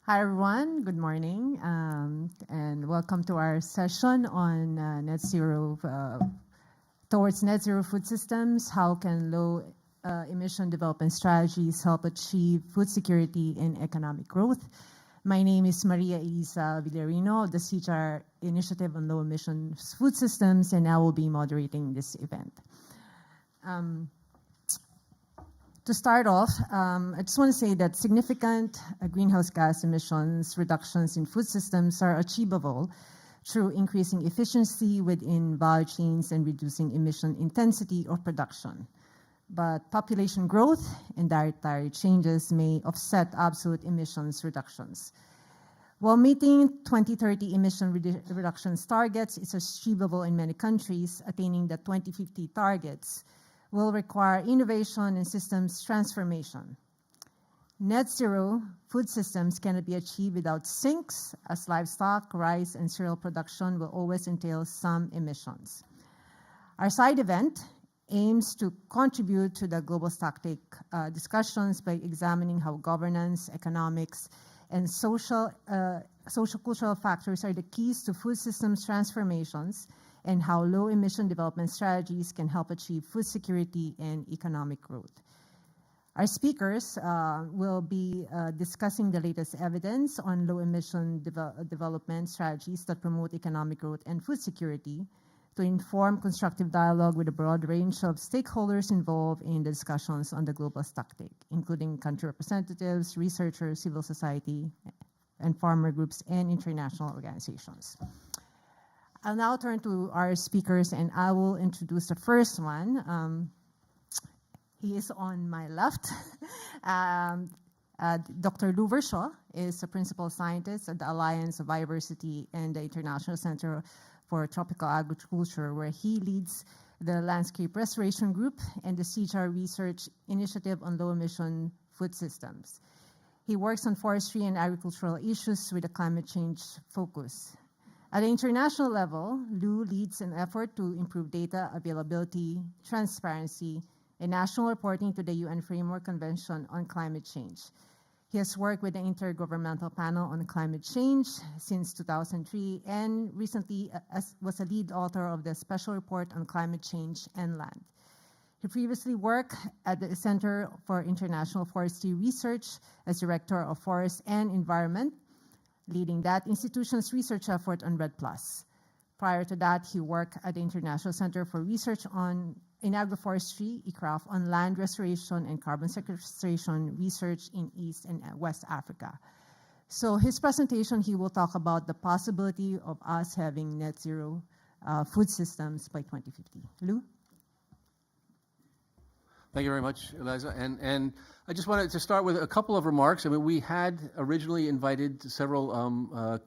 Hi, everyone. Good morning, and welcome to our session on net zero, towards net zero food systems. How can low emission development strategies help achieve food security and economic growth? My name is Maria Eliza Villarino of the CGIAR Initiative on Low Emission Food Systems, and I will be moderating this event. To start off, I just want to say that significant greenhouse gas emissions reductions in food systems are achievable through increasing efficiency within value chains and reducing emission intensity of production. But population growth and dietary changes may offset absolute emissions reductions. While meeting 2030 emission reductions targets is achievable in many countries, attaining the 2050 targets will require innovation and systems transformation. Net zero food systems cannot be achieved without sinks, as livestock, rice, and cereal production will always entail some emissions. Our side event aims to contribute to the global stocktake discussions by examining how governance, economics, and sociocultural factors are the keys to food systems transformations, and how low-emission development strategies can help achieve food security and economic growth. Our speakers will be discussing the latest evidence on low-emission development strategies that promote economic growth and food security, to inform constructive dialogue with a broad range of stakeholders involved in the discussions on the global stocktake, including country representatives, researchers, civil society, and farmer groups, and international organizations. I'll now turn to our speakers, and I will introduce the first one. He is on my left. Dr. Lou Verschoor is a principal scientist at the Alliance of Biodiversity and the International Centro for Tropical Agriculture, where he leads the Landscape Restoration Group and the CGIAR Research Initiative on Low-Emission Food Systems. He works on forestry and agricultural issues with a climate change focus. At the international level, Lou leads an effort to improve data availability, transparency, and national reporting to the UN Framework Convention on Climate Change. He has worked with the Intergovernmental Panel on Climate Change since 2003, and recently was a lead author of the Special Report on Climate Change and Land. He previously worked at the Center for International Forestry Research as Director of Forest and Environment, leading that institution's research effort on REDD+. Prior to that, he worked at the International Center for Research in Agroforestry, ICRAF, on land restoration and carbon sequestration research in East and West Africa. So his presentation, he will talk about the possibility of us having net zero food systems by 2050. Lou? Thank you very much, Eliza. And I just wanted to start with a couple of remarks. I mean, we had originally invited several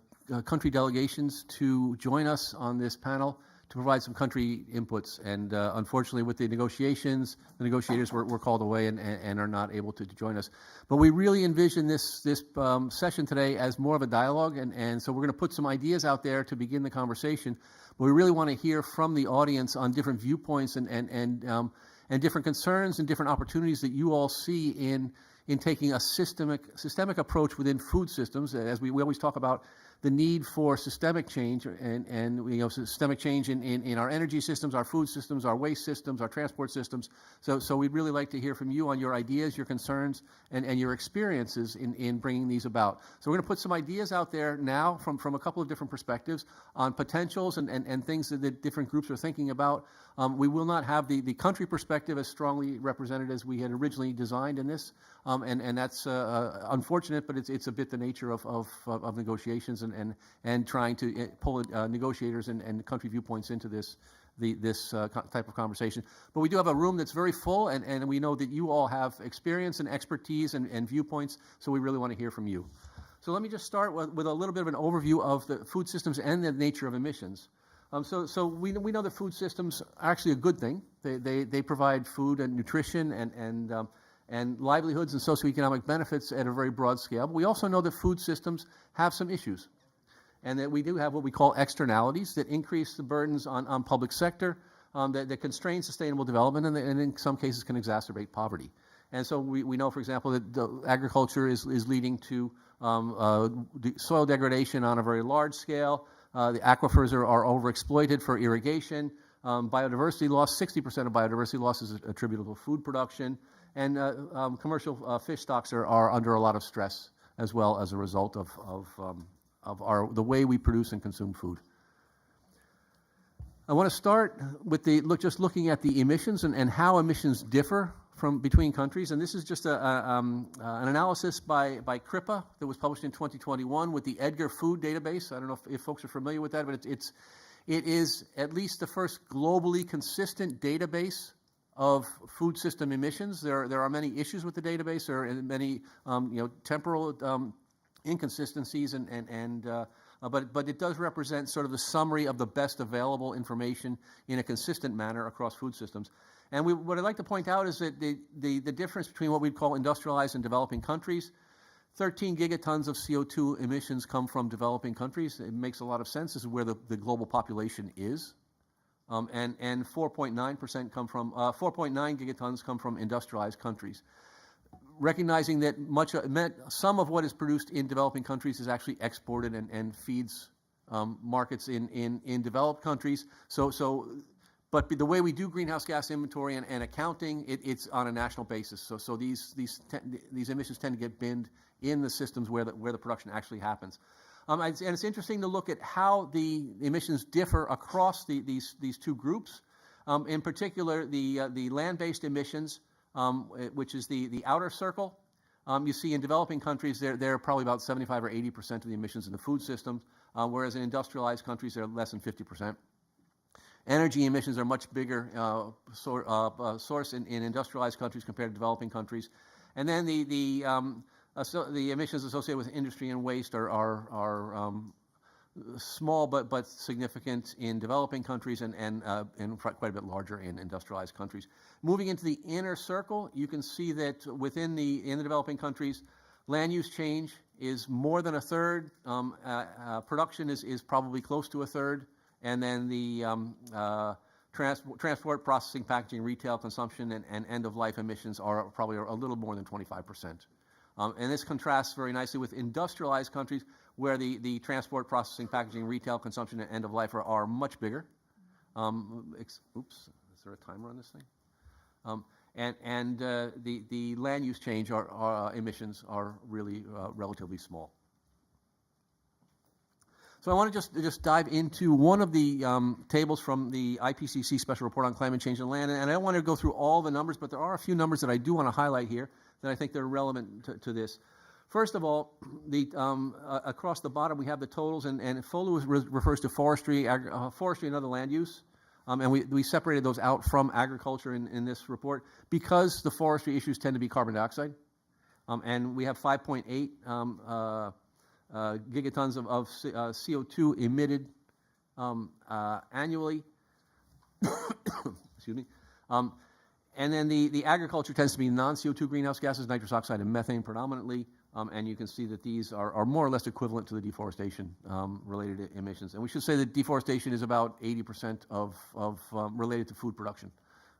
country delegations to join us on this panel to provide some country inputs. And unfortunately, with the negotiations, the negotiators were called away and are not able to join us. But we really envision this session today as more of a dialogue. And so we're going to put some ideas out there to begin the conversation. But we really want to hear from the audience on different viewpoints and different concerns and different opportunities that you all see in taking a systemic approach within food systems. As we always talk about the need for systemic change and systemic change in our energy systems, our food systems, our waste systems, our transport systems. So we'd really like to hear from you on your ideas, your concerns, and your experiences in bringing these about. So we're going to put some ideas out there now from a couple of different perspectives on potentials and things that different groups are thinking about. We will not have the country perspective as strongly represented as we had originally designed in this, and that's unfortunate, but it's a bit the nature of negotiations and trying to pull negotiators and country viewpoints into this type of conversation. But we do have a room that's very full, and we know that you all have experience and expertise and viewpoints, so we really want to hear from you. So let me just start with a little bit of an overview of the food systems and the nature of emissions. So we know that food systems are actually a good thing. They provide food and nutrition and livelihoods and socioeconomic benefits at a very broad scale. But we also know that food systems have some issues, and that we do have what we call externalities that increase the burdens on public sector, that constrain sustainable development, and in some cases can exacerbate poverty. And so we know, for example, that the agriculture is leading to the soil degradation on a very large scale. The aquifers are overexploited for irrigation. Biodiversity loss, 60% of biodiversity loss is attributable to food production. And commercial fish stocks are under a lot of stress as well as a result of the way we produce and consume food. I want to start with just looking at the emissions and how emissions differ between countries. And this is just an analysis by ICRAF that was published in 2021 with the Edgar Food Database. I don't know if folks are familiar with that, but it is at least the first globally consistent database of food system emissions. There are many issues with the database. There are many temporal inconsistencies, but it does represent sort of the summary of the best available information in a consistent manner across food systems. And what I'd like to point out is that the difference between what we'd call industrialized and developing countries, 13 gigatons of CO2 emissions come from developing countries. It makes a lot of sense. This is where the global population is. And 4.9% come from 4.9 gigatons come from industrialized countries. Recognizing that some of what is produced in developing countries is actually exported and feeds markets in developed countries. But the way we do greenhouse gas inventory and accounting, it's on a national basis. So these emissions tend to get binned in the systems where the production actually happens. And it's interesting to look at how the emissions differ across these two groups. In particular, the land-based emissions, which is the outer circle. You see in developing countries, they're probably about 75 or 80% of the emissions in the food systems, whereas in industrialized countries, they're less than 50%. Energy emissions are much bigger source in industrialized countries compared to developing countries. And then the emissions associated with industry and waste are small but significant in developing countries and quite a bit larger in industrialized countries. Moving into the inner circle, you can see that in the developing countries, land use change is more than a third. Production is probably close to a third. And then the transport, processing, packaging, retail consumption, and end-of-life emissions are probably a little more than 25%. And this contrasts very nicely with industrialized countries where the transport, processing, packaging, retail consumption, and end-of-life are much bigger. Oops, is there a timer on this thing? And the land use change emissions are really relatively small. So I want to just dive into one of the tables from the IPCC Special Report on Climate Change and Land. And I don't want to go through all the numbers, but there are a few numbers that I do want to highlight here that I think they're relevant to this. First of all, across the bottom we have the totals, and FOLU refers to forestry and other land use. And we separated those out from agriculture in this report because the forestry issues tend to be carbon dioxide. And we have 5.8 gigatons of CO2 emitted annually. Excuse me. And then the agriculture tends to be non-CO2 greenhouse gases, nitrous oxide and methane predominantly. And you can see that these are more or less equivalent to the deforestation related emissions. And we should say that deforestation is about 80% of related to food production.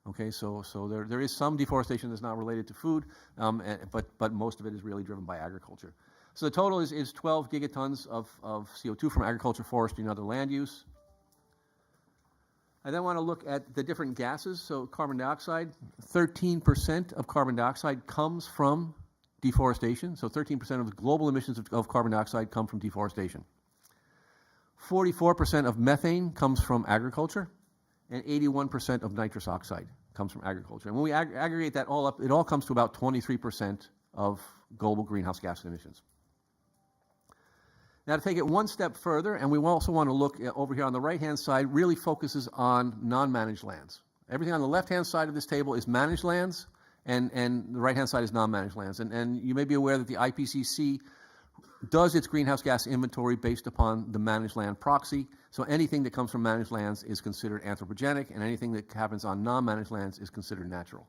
Okay, so there is some deforestation that's not related to food, but most of it is really driven by agriculture. So the total is 12 gigatons of CO2 from agriculture, forestry, and other land use. I then want to look at the different gases. So carbon dioxide, 13% of carbon dioxide comes from deforestation. So 13% of the global emissions of carbon dioxide come from deforestation. 44% of methane comes from agriculture, and 81% of nitrous oxide comes from agriculture. And when we aggregate that all up, it all comes to about 23% of global greenhouse gas emissions. Now, to take it one step further, and we also want to look over here on the right-hand side, really focuses on non-managed lands. Everything on the left-hand side of this table is managed lands, and the right-hand side is non-managed lands. And you may be aware that the IPCC does its greenhouse gas inventory based upon the managed land proxy. So anything that comes from managed lands is considered anthropogenic, and anything that happens on non-managed lands is considered natural.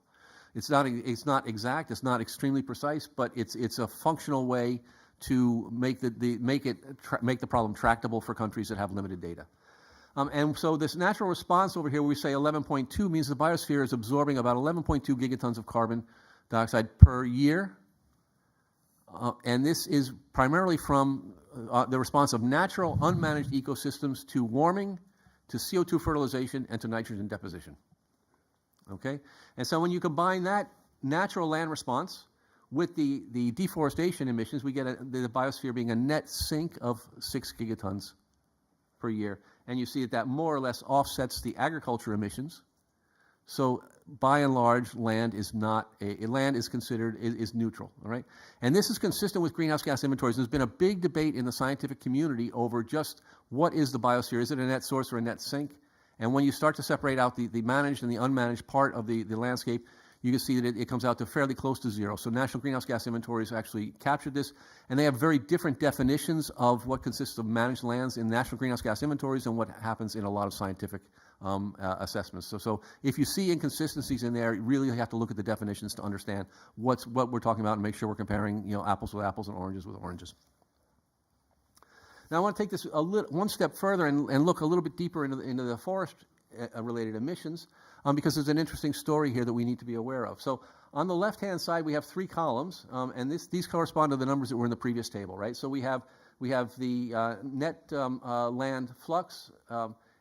It's not exact, it's not extremely precise, but it's a functional way to make the problem tractable for countries that have limited data. And so this natural response over here, where we say 11.2, means the biosphere is absorbing about 11.2 gigatons of carbon dioxide per year. And this is primarily from the response of natural, unmanaged ecosystems to warming, to CO2 fertilization, and to nitrogen deposition. Okay? And so when you combine that natural land response with the deforestation emissions, we get the biosphere being a net sink of 6 gigatons per year. And you see that more or less offsets the agriculture emissions. So by and large, land is considered neutral, all right? And this is consistent with greenhouse gas inventories. There's been a big debate in the scientific community over just what is the biosphere. Is it a net source or a net sink? And when you start to separate out the managed and the unmanaged part of the landscape, you can see that it comes out to fairly close to zero. So national greenhouse gas inventories actually captured this, and they have very different definitions of what consists of managed lands in national greenhouse gas inventories and what happens in a lot of scientific assessments. So if you see inconsistencies in there, you really have to look at the definitions to understand what we're talking about and make sure we're comparing, apples with apples and oranges with oranges. Now I want to take this one step further and look a little bit deeper into the forest related emissions, because there's an interesting story here that we need to be aware of. So on the left-hand side, we have 3 columns, and these correspond to the numbers that were in the previous table, right? So we have the net land flux,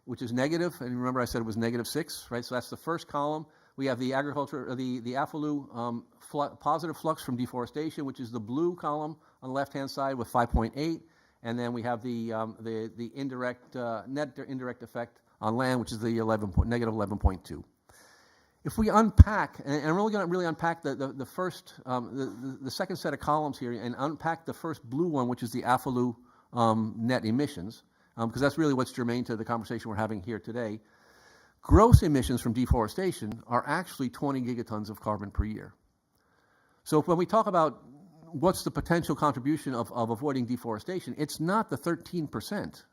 which is negative, and remember I said it was -6, right? So that's the first column. We have the agriculture, the AFLU positive flux from deforestation, which is the blue column on the left-hand side with 5.8, and then we have the indirect net indirect effect on land, which is the -11.2. If we unpack, and we're only going to really unpack the first, the second set of columns here, and unpack the first blue one, which is the AFLU net emissions, because that's really what's germane to the conversation we're having here today. Gross emissions from deforestation are actually 20 gigatons of carbon per year. So when we talk about what's the potential contribution of avoiding deforestation, it's not the 13%.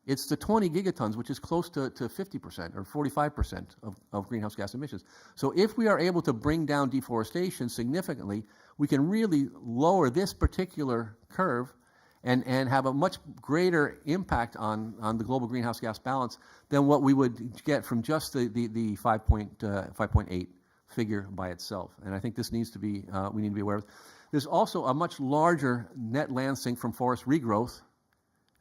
It's the 20 gigatons, which is close to 50% or 45% of greenhouse gas emissions. So if we are able to bring down deforestation significantly, we can really lower this particular curve and have a much greater impact on the global greenhouse gas balance than what we would get from just the 5.8 figure by itself. And I think this needs to be, we need to be aware of. There's also a much larger net land sink from forest regrowth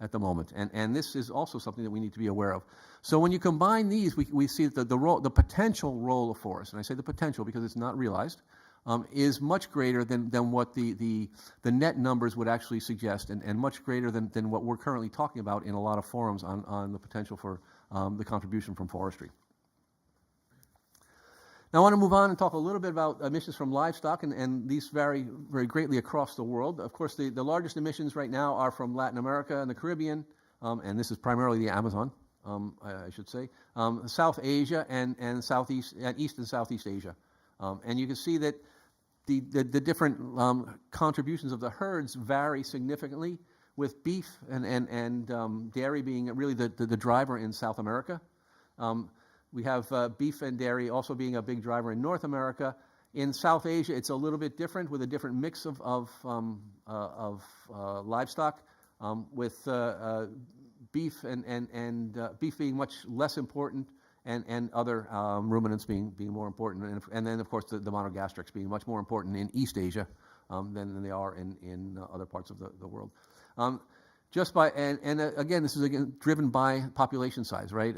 at the moment, and this is also something that we need to be aware of. So when you combine these, we see that the potential role of forests, and I say the potential because it's not realized, is much greater than what the net numbers would actually suggest, and much greater than what we're currently talking about in a lot of forums on the potential for the contribution from forestry. Now I want to move on and talk a little bit about emissions from livestock, and these vary very greatly across the world. Of course, the largest emissions right now are from Latin America and the Caribbean, and this is primarily the Amazon, I should say, South Asia and East and Southeast Asia. And you can see that the different contributions of the herds vary significantly, with beef and dairy being really the driver in South America. We have beef and dairy also being a big driver in North America. In South Asia, it's a little bit different, with a different mix of livestock, with beef and beef being much less important, and other ruminants being more important, and then of course the monogastrics being much more important in East Asia than they are in other parts of the world. Again, this is driven by population size, right?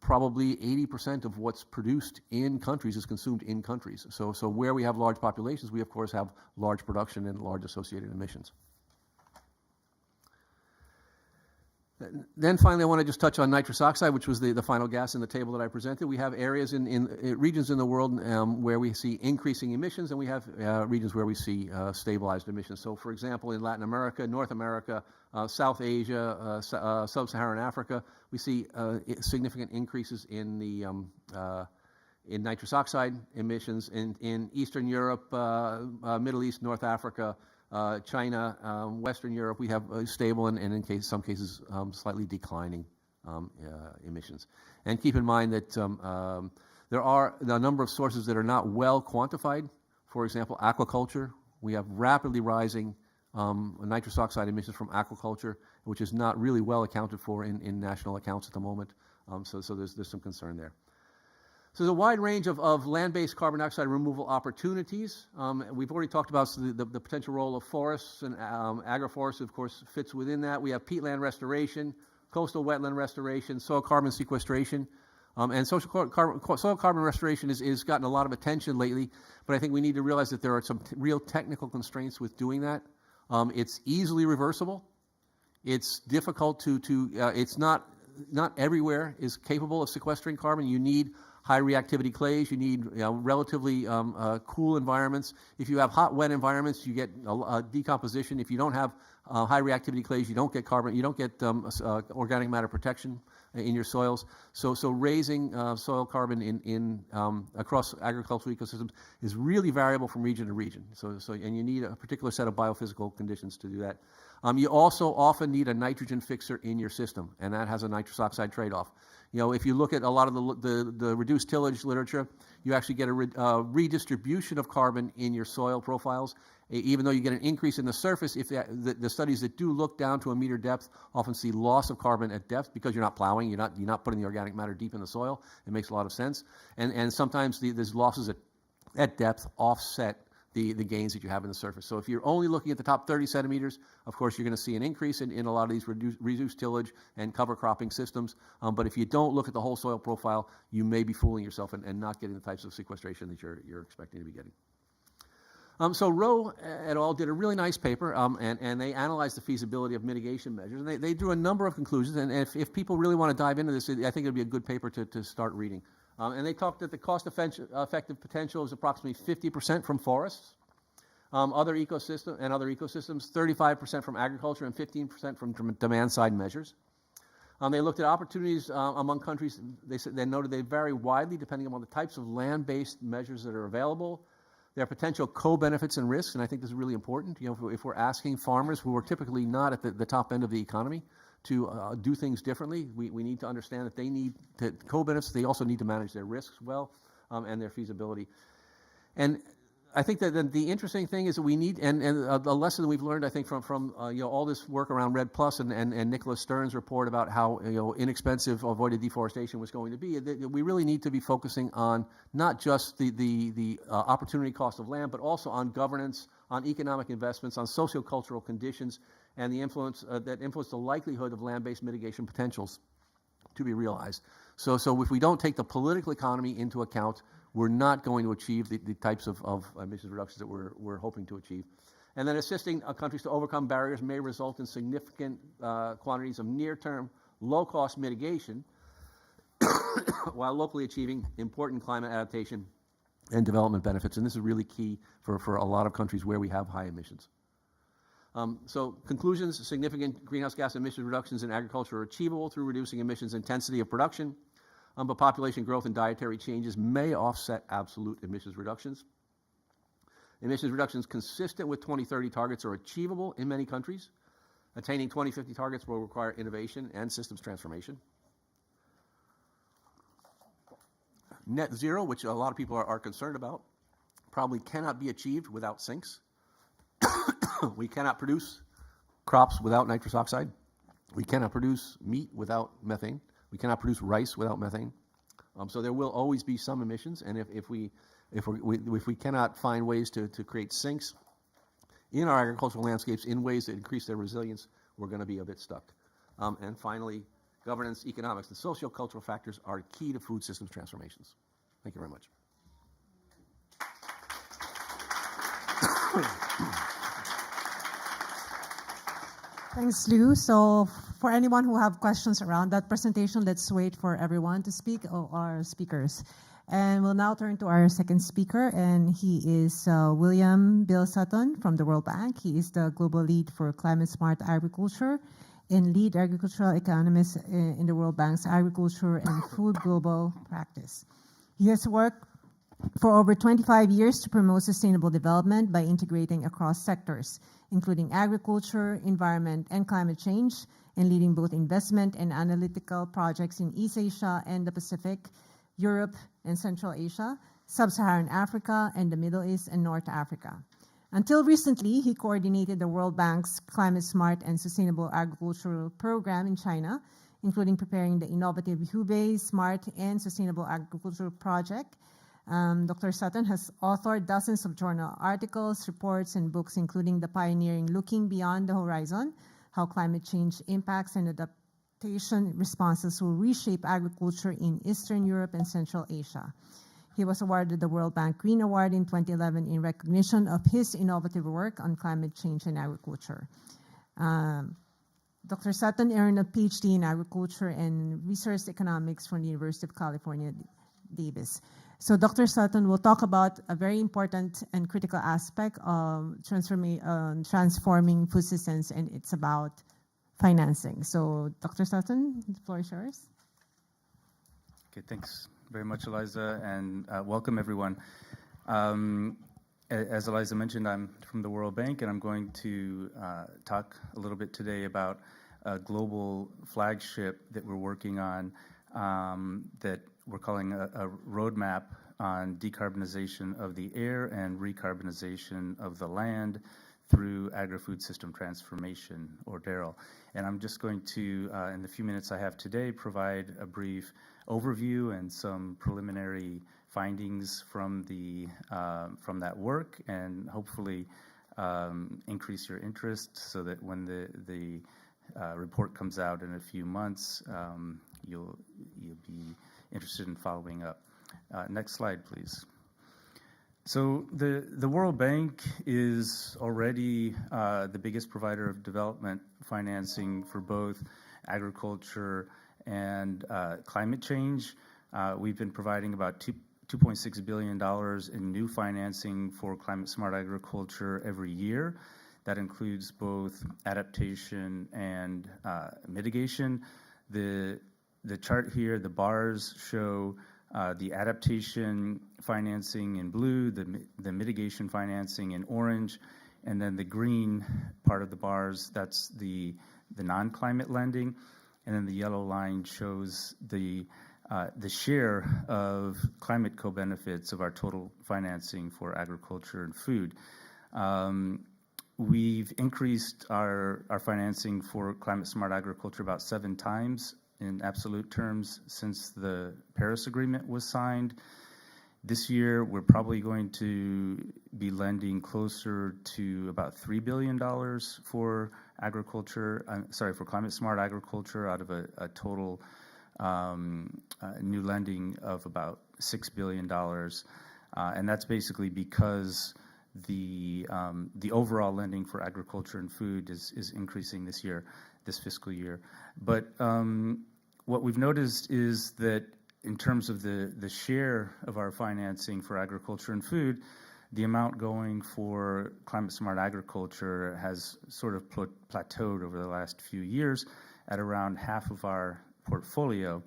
Probably 80% of what's produced in countries is consumed in countries. So where we have large populations, we of course have large production and large associated emissions. Then finally, I want to just touch on nitrous oxide, which was the final gas in the table that I presented. We have areas in regions in the world where we see increasing emissions, and we have regions where we see stabilized emissions. So for example, in Latin America, North America, South Asia, Sub-Saharan Africa, we see significant increases in nitrous oxide emissions. In Eastern Europe, Middle East, North Africa, China, Western Europe, we have stable and in some cases slightly declining emissions. And keep in mind that there are a number of sources that are not well quantified. For example, aquaculture. We have rapidly rising nitrous oxide emissions from aquaculture, which is not really well accounted for in national accounts at the moment. So there's some concern there. So there's a wide range of land-based carbon dioxide removal opportunities. We've already talked about the potential role of forests, and agroforestry, of course, fits within that. We have peatland restoration, coastal wetland restoration, soil carbon sequestration. And soil carbon restoration is gotten a lot of attention lately, but I think we need to realize that there are some real technical constraints with doing that. It's easily reversible. It's difficult it's not everywhere is capable of sequestering carbon. You need high reactivity clays. You need relatively cool environments. If you have hot, wet environments, you get decomposition. If you don't have high reactivity clays, you don't get carbon. You don't get organic matter protection in your soils. So raising soil carbon in across agricultural ecosystems is really variable from region to region. And you need a particular set of biophysical conditions to do that. You also often need a nitrogen fixer in your system, and that has a nitrous oxide trade-off. If you look at a lot of the reduced tillage literature, you actually get a redistribution of carbon in your soil profiles. Even though you get an increase in the surface, if the studies that do look down to a meter depth often see loss of carbon at depth because you're not plowing, you're not putting the organic matter deep in the soil. It makes a lot of sense. And sometimes these losses at depth offset the gains that you have in the surface. So if you're only looking at the top 30 centimeters, of course, you're going to see an increase in a lot of these reduced tillage and cover cropping systems. But if you don't look at the whole soil profile, you may be fooling yourself and not getting the types of sequestration that you're expecting to be getting. So Rowe et al. Did a really nice paper, and they analyzed the feasibility of mitigation measures. And they drew a number of conclusions. And if people really want to dive into this, I think it would be a good paper to start reading. And they talked that the cost-effective potential is approximately 50% from forests, other ecosystems, 35% from agriculture, and 15% from demand-side measures. They looked at opportunities among countries. They noted they vary widely depending upon the types of land-based measures that are available, their potential co-benefits and risks, and I think this is really important. If we're asking farmers who are typically not at the top end of the economy to do things differently, we need to understand that they need to co-benefits. They also need to manage their risks well and their feasibility. And I think that the interesting thing is that we need, and a lesson we've learned, I think, from all this work around REDD+ and Nicholas Stern's report about how inexpensive avoided deforestation was going to be, that we really need to be focusing on not just the opportunity cost of land, but also on governance, on economic investments, on sociocultural conditions, and the influence that influence the likelihood of land-based mitigation potentials to be realized. So if we don't take the political economy into account, we're not going to achieve the types of emissions reductions that we're hoping to achieve. And then assisting countries to overcome barriers may result in significant quantities of near-term, low-cost mitigation while locally achieving important climate adaptation and development benefits. And this is really key for a lot of countries where we have high emissions. So conclusions: significant greenhouse gas emission reductions in agriculture are achievable through reducing emissions intensity of production, but population growth and dietary changes may offset absolute emissions reductions. Emissions reductions consistent with 2030 targets are achievable in many countries. Attaining 2050 targets will require innovation and systems transformation. Net zero, which a lot of people are concerned about, probably cannot be achieved without sinks. We cannot produce crops without nitrous oxide. We cannot produce meat without methane. We cannot produce rice without methane. So there will always be some emissions, and if we cannot find ways to create sinks in our agricultural landscapes in ways that increase their resilience, we're going to be a bit stuck. And finally, governance, economics, and sociocultural factors are key to food systems transformations. Thank you very much. Thanks, Lou. So for anyone who have questions around that presentation, let's wait for everyone to speak, our speakers. And we'll now turn to our second speaker, and he is William Bill Sutton from the World Bank. He is the global lead for climate smart agriculture and lead agricultural economist in the World Bank's Agriculture and Food Global Practice. He has worked for over 25 years to promote sustainable development by integrating across sectors, including agriculture, environment, and climate change, and leading both investment and analytical projects in East Asia and the Pacific, Europe and Central Asia, Sub-Saharan Africa, and the Middle East and North Africa. Until recently, he coordinated the World Bank's Climate Smart and Sustainable Agricultural Program in China, including preparing the innovative hue-based, smart, and sustainable agricultural project. Dr. Sutton has authored dozens of journal articles, reports, and books, including the pioneering Looking Beyond the Horizon, How Climate Change Impacts and Adaptation Responses Will Reshape Agriculture in Eastern Europe and Central Asia. He was awarded the World Bank Green Award in 2011 in recognition of his innovative work on climate change and agriculture. Dr. Sutton earned a PhD in agriculture and research economics from the University of California, Davis. So Dr. Sutton will talk about a very important and critical aspect of transforming food systems, and it's about financing. So Dr. Sutton, the floor is yours. Okay, thanks very much, Eliza, and welcome everyone. As Eliza mentioned, I'm from the World Bank, and I'm going to talk a little bit today about a global flagship that we're working on that we're calling a roadmap on decarbonization of the air and recarbonization of the land through agri-food system transformation, or DARRL. And I'm just going to, in the few minutes I have today, provide a brief overview and some preliminary findings from that work, and hopefully increase your interest so that when the report comes out in a few months, you'll be interested in following up. Next slide, please. So the World Bank is already the biggest provider of development financing for both agriculture and climate change. We've been providing about $2.6 billion in new financing for climate-smart agriculture every year. That includes both adaptation and mitigation. The chart here, the bars show the adaptation financing in blue, the mitigation financing in orange, and then the green part of the bars, that's the non-climate lending, and then the yellow line shows the share of climate co-benefits of our total financing for agriculture and food. We've increased our financing for climate-smart agriculture about 7 times in absolute terms since the Paris Agreement was signed. This year, we're probably going to be lending closer to about $3 billion for agriculture, for climate-smart agriculture out of a total new lending of about $6 billion. And that's basically because the overall lending for agriculture and food is increasing this fiscal year. But what we've noticed is that in terms of the share of our financing for agriculture and food, the amount going for climate-smart agriculture has sort of plateaued over the last few years at around half of our portfolio.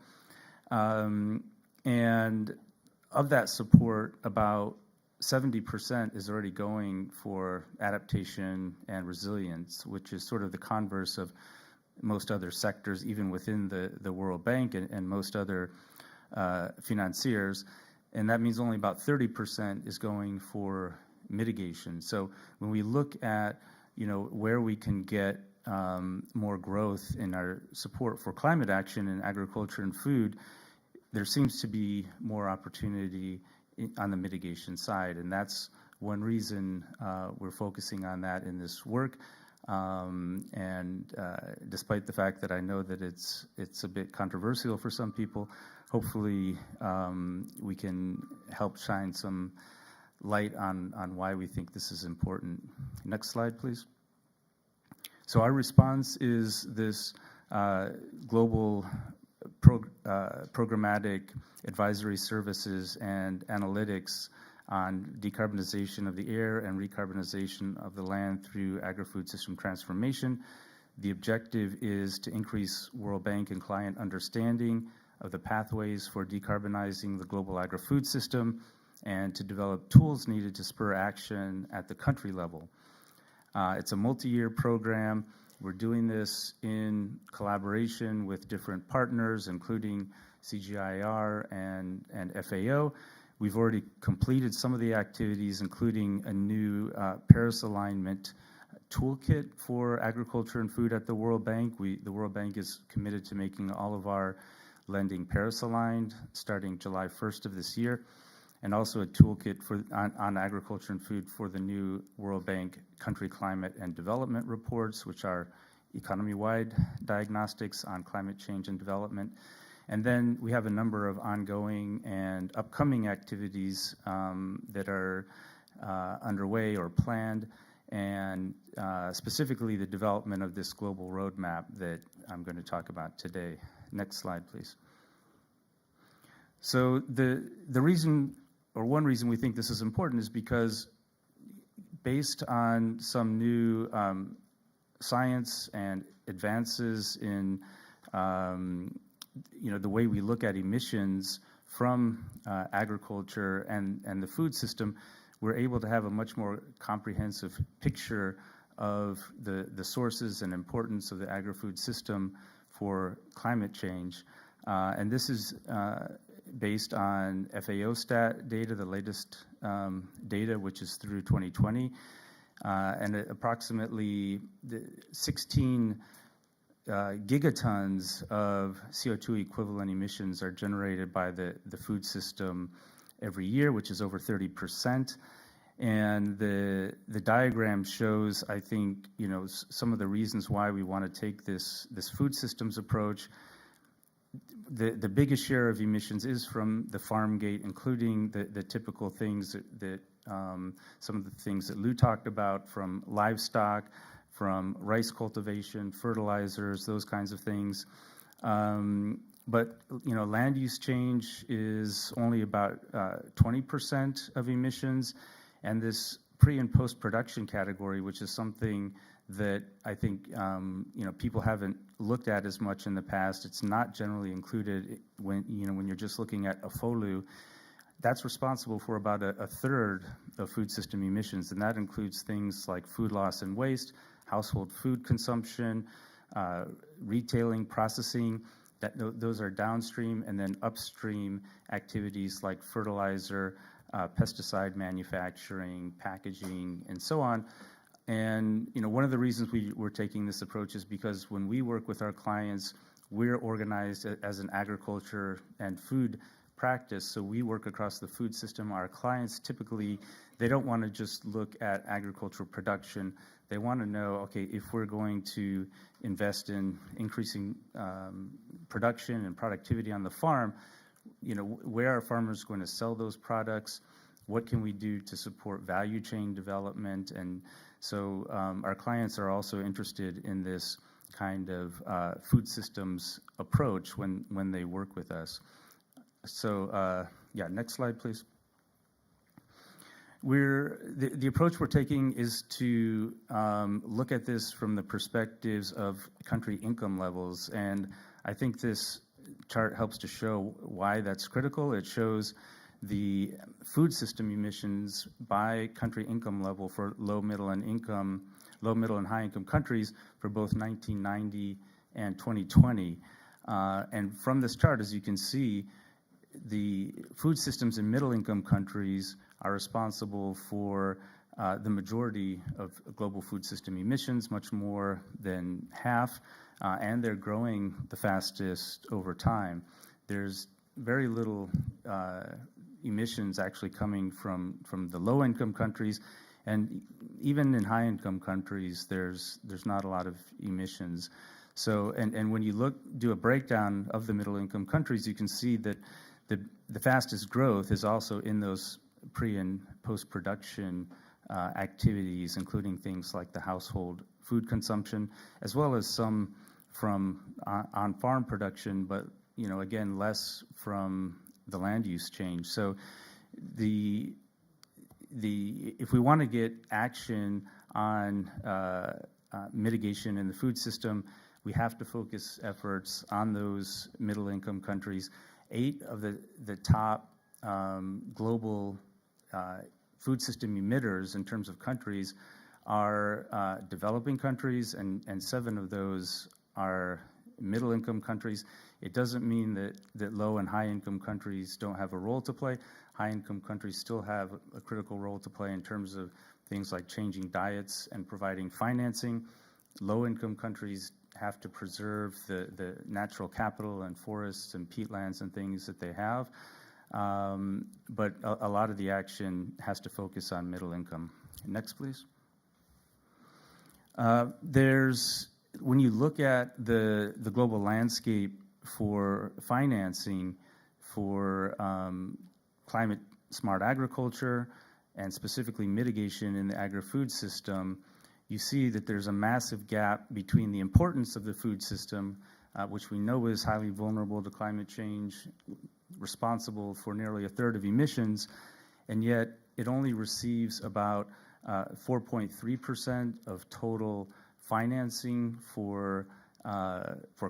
And of that support, about 70% is already going for adaptation and resilience, which is sort of the converse of most other sectors, even within the World Bank and most other financiers. And that means only about 30% is going for mitigation. So when we look at, where we can get more growth in our support for climate action in agriculture and food, there seems to be more opportunity on the mitigation side. And that's one reason we're focusing on that in this work. And despite the fact that I know that it's a bit controversial for some people, hopefully we can help shine some light on why we think this is important. Next slide, please. So our response is this global programmatic advisory services and analytics on decarbonization of the air and recarbonization of the land through agri-food system transformation. The objective is to increase World Bank and client understanding of the pathways for decarbonizing the global agri-food system and to develop tools needed to spur action at the country level. It's a multi-year program. We're doing this in collaboration with different partners, including CGIAR and FAO. We've already completed some of the activities, including a new Paris alignment toolkit for agriculture and food at the World Bank. The World Bank is committed to making all of our lending Paris-aligned starting July 1st of this year, and also a toolkit on agriculture and food for the new World Bank Country Climate and Development Reports, which are economy-wide diagnostics on climate change and development. And then we have a number of ongoing and upcoming activities that are underway or planned, and specifically the development of this global roadmap that I'm going to talk about today. Next slide, please. So the reason, or one reason we think this is important, is because based on some new science and advances in the way we look at emissions from agriculture and the food system, we're able to have a much more comprehensive picture of the sources and importance of the agri-food system for climate change. And this is based on FAO stat data, the latest data, which is through 2020. And approximately 16 gigatons of CO2 equivalent emissions are generated by the food system every year, which is over 30%. And the diagram shows, I think, some of the reasons why we want to take this food systems approach. The biggest share of emissions is from the farm gate, including the typical things that some of the things that Lou talked about, from livestock, from rice cultivation, fertilizers, those kinds of things. But land use change is only about 20% of emissions, and this pre and post production category, which is something that I think people haven't looked at as much in the past. It's not generally included when you're just looking at a FOLU. That's responsible for about a third of food system emissions, and that includes things like food loss and waste, household food consumption, retailing, processing. Those are downstream, and then upstream activities like fertilizer, pesticide manufacturing, packaging, and so on. And one of the reasons we're taking this approach is because when we work with our clients, we're organized as an agriculture and food practice, so we work across the food system. Our clients typically, they don't want to just look at agricultural production. They want to know, okay, if we're going to invest in increasing production and productivity on the farm, where are farmers going to sell those products? What can we do to support value chain development? And so our clients are also interested in this kind of food systems approach when they work with us. So yeah, next slide, please. The approach we're taking is to look at this from the perspectives of country income levels, and I think this chart helps to show why that's critical. It shows the food system emissions by country income level for low, middle, and high income countries for both 1990 and 2020. And from this chart, as you can see, the food systems in middle income countries are responsible for the majority of global food system emissions, much more than half, and they're growing the fastest over time. There's very little emissions actually coming from the low income countries, and even in high income countries, there's not a lot of emissions. So, and when you do a breakdown of the middle income countries, you can see that the fastest growth is also in those pre and post production activities, including things like the household food consumption, as well as some from on farm production, but again, less from the land use change. So if we want to get action on mitigation in the food system, we have to focus efforts on those middle income countries. 8 of the top global food system emitters in terms of countries are developing countries, and 7 of those are middle income countries. It doesn't mean that low and high income countries don't have a role to play. high-income countries still have a critical role to play in terms of things like changing diets and providing financing. Low-income countries have to preserve the natural capital and forests and peatlands and things that they have. But a lot of the action has to focus on middle income. Next, please. When you look at the global landscape for financing for climate smart agriculture and specifically mitigation in the agri-food system, you see that there's a massive gap between the importance of the food system, which we know is highly vulnerable to climate change, responsible for nearly a third of emissions, and yet it only receives about 4.3% of total financing for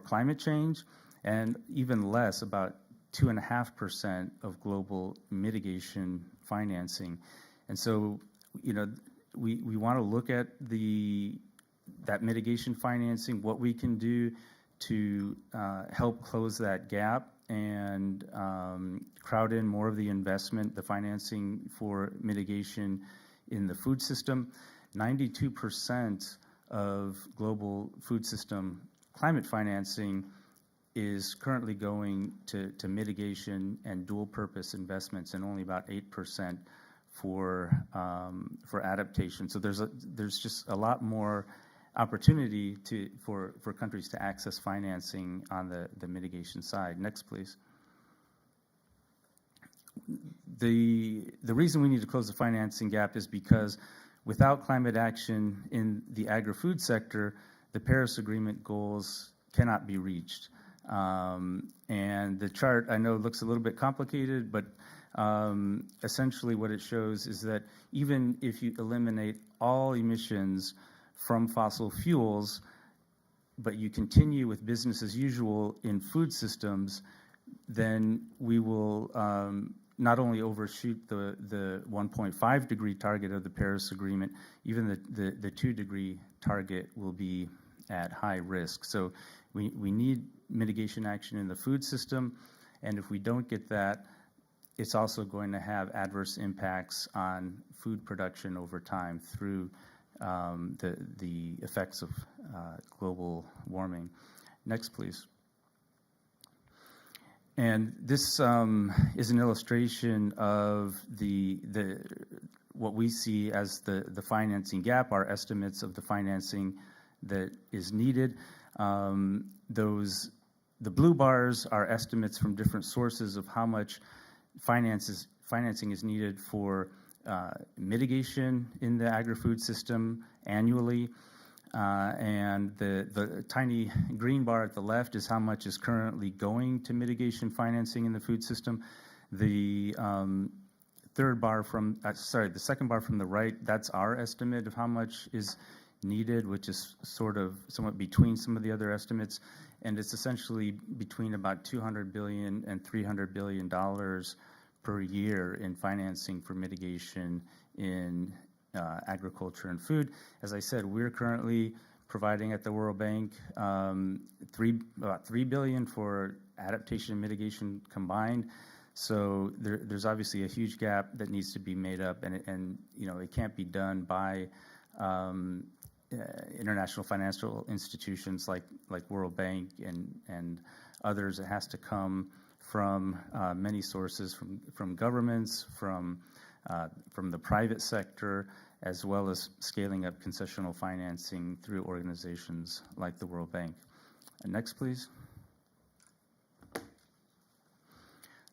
climate change, and even less, about 2.5% of global mitigation financing. And so, you know, we want to look at that mitigation financing, what we can do to help close that gap and crowd in more of the investment, the financing for mitigation in the food system. 92% of global food system climate financing is currently going to mitigation and dual purpose investments, and only about 8% for adaptation. So there's just a lot more opportunity for countries to access financing on the mitigation side. Next, please. The reason we need to close the financing gap is because without climate action in the agri-food sector, the Paris Agreement goals cannot be reached. And the chart, I know, looks a little bit complicated, but essentially what it shows is that even if you eliminate all emissions from fossil fuels, but you continue with business as usual in food systems, then we will not only overshoot the 1.5 degree target of the Paris Agreement, even the 2 degree target will be at high risk. So we need mitigation action in the food system, and if we don't get that, it's also going to have adverse impacts on food production over time through the effects of global warming. Next, please. And this is an illustration of what we see as the financing gap, our estimates of the financing that is needed. The blue bars are estimates from different sources of how much financing is needed for mitigation in the agri-food system annually. And the tiny green bar at the left is how much is currently going to mitigation financing in the food system. The second bar from the right, that's our estimate of how much is needed, which is somewhat between some of the other estimates. And it's essentially between about $200 billion and $300 billion per year in financing for mitigation in agriculture and food. As I said, we're currently providing at the World Bank about $3 billion for adaptation and mitigation combined. So there's obviously a huge gap that needs to be made up, and you know, it can't be done by international financial institutions like World Bank and others. It has to come from many sources, from governments, from the private sector, as well as scaling up concessional financing through organizations like the World Bank. Next, please.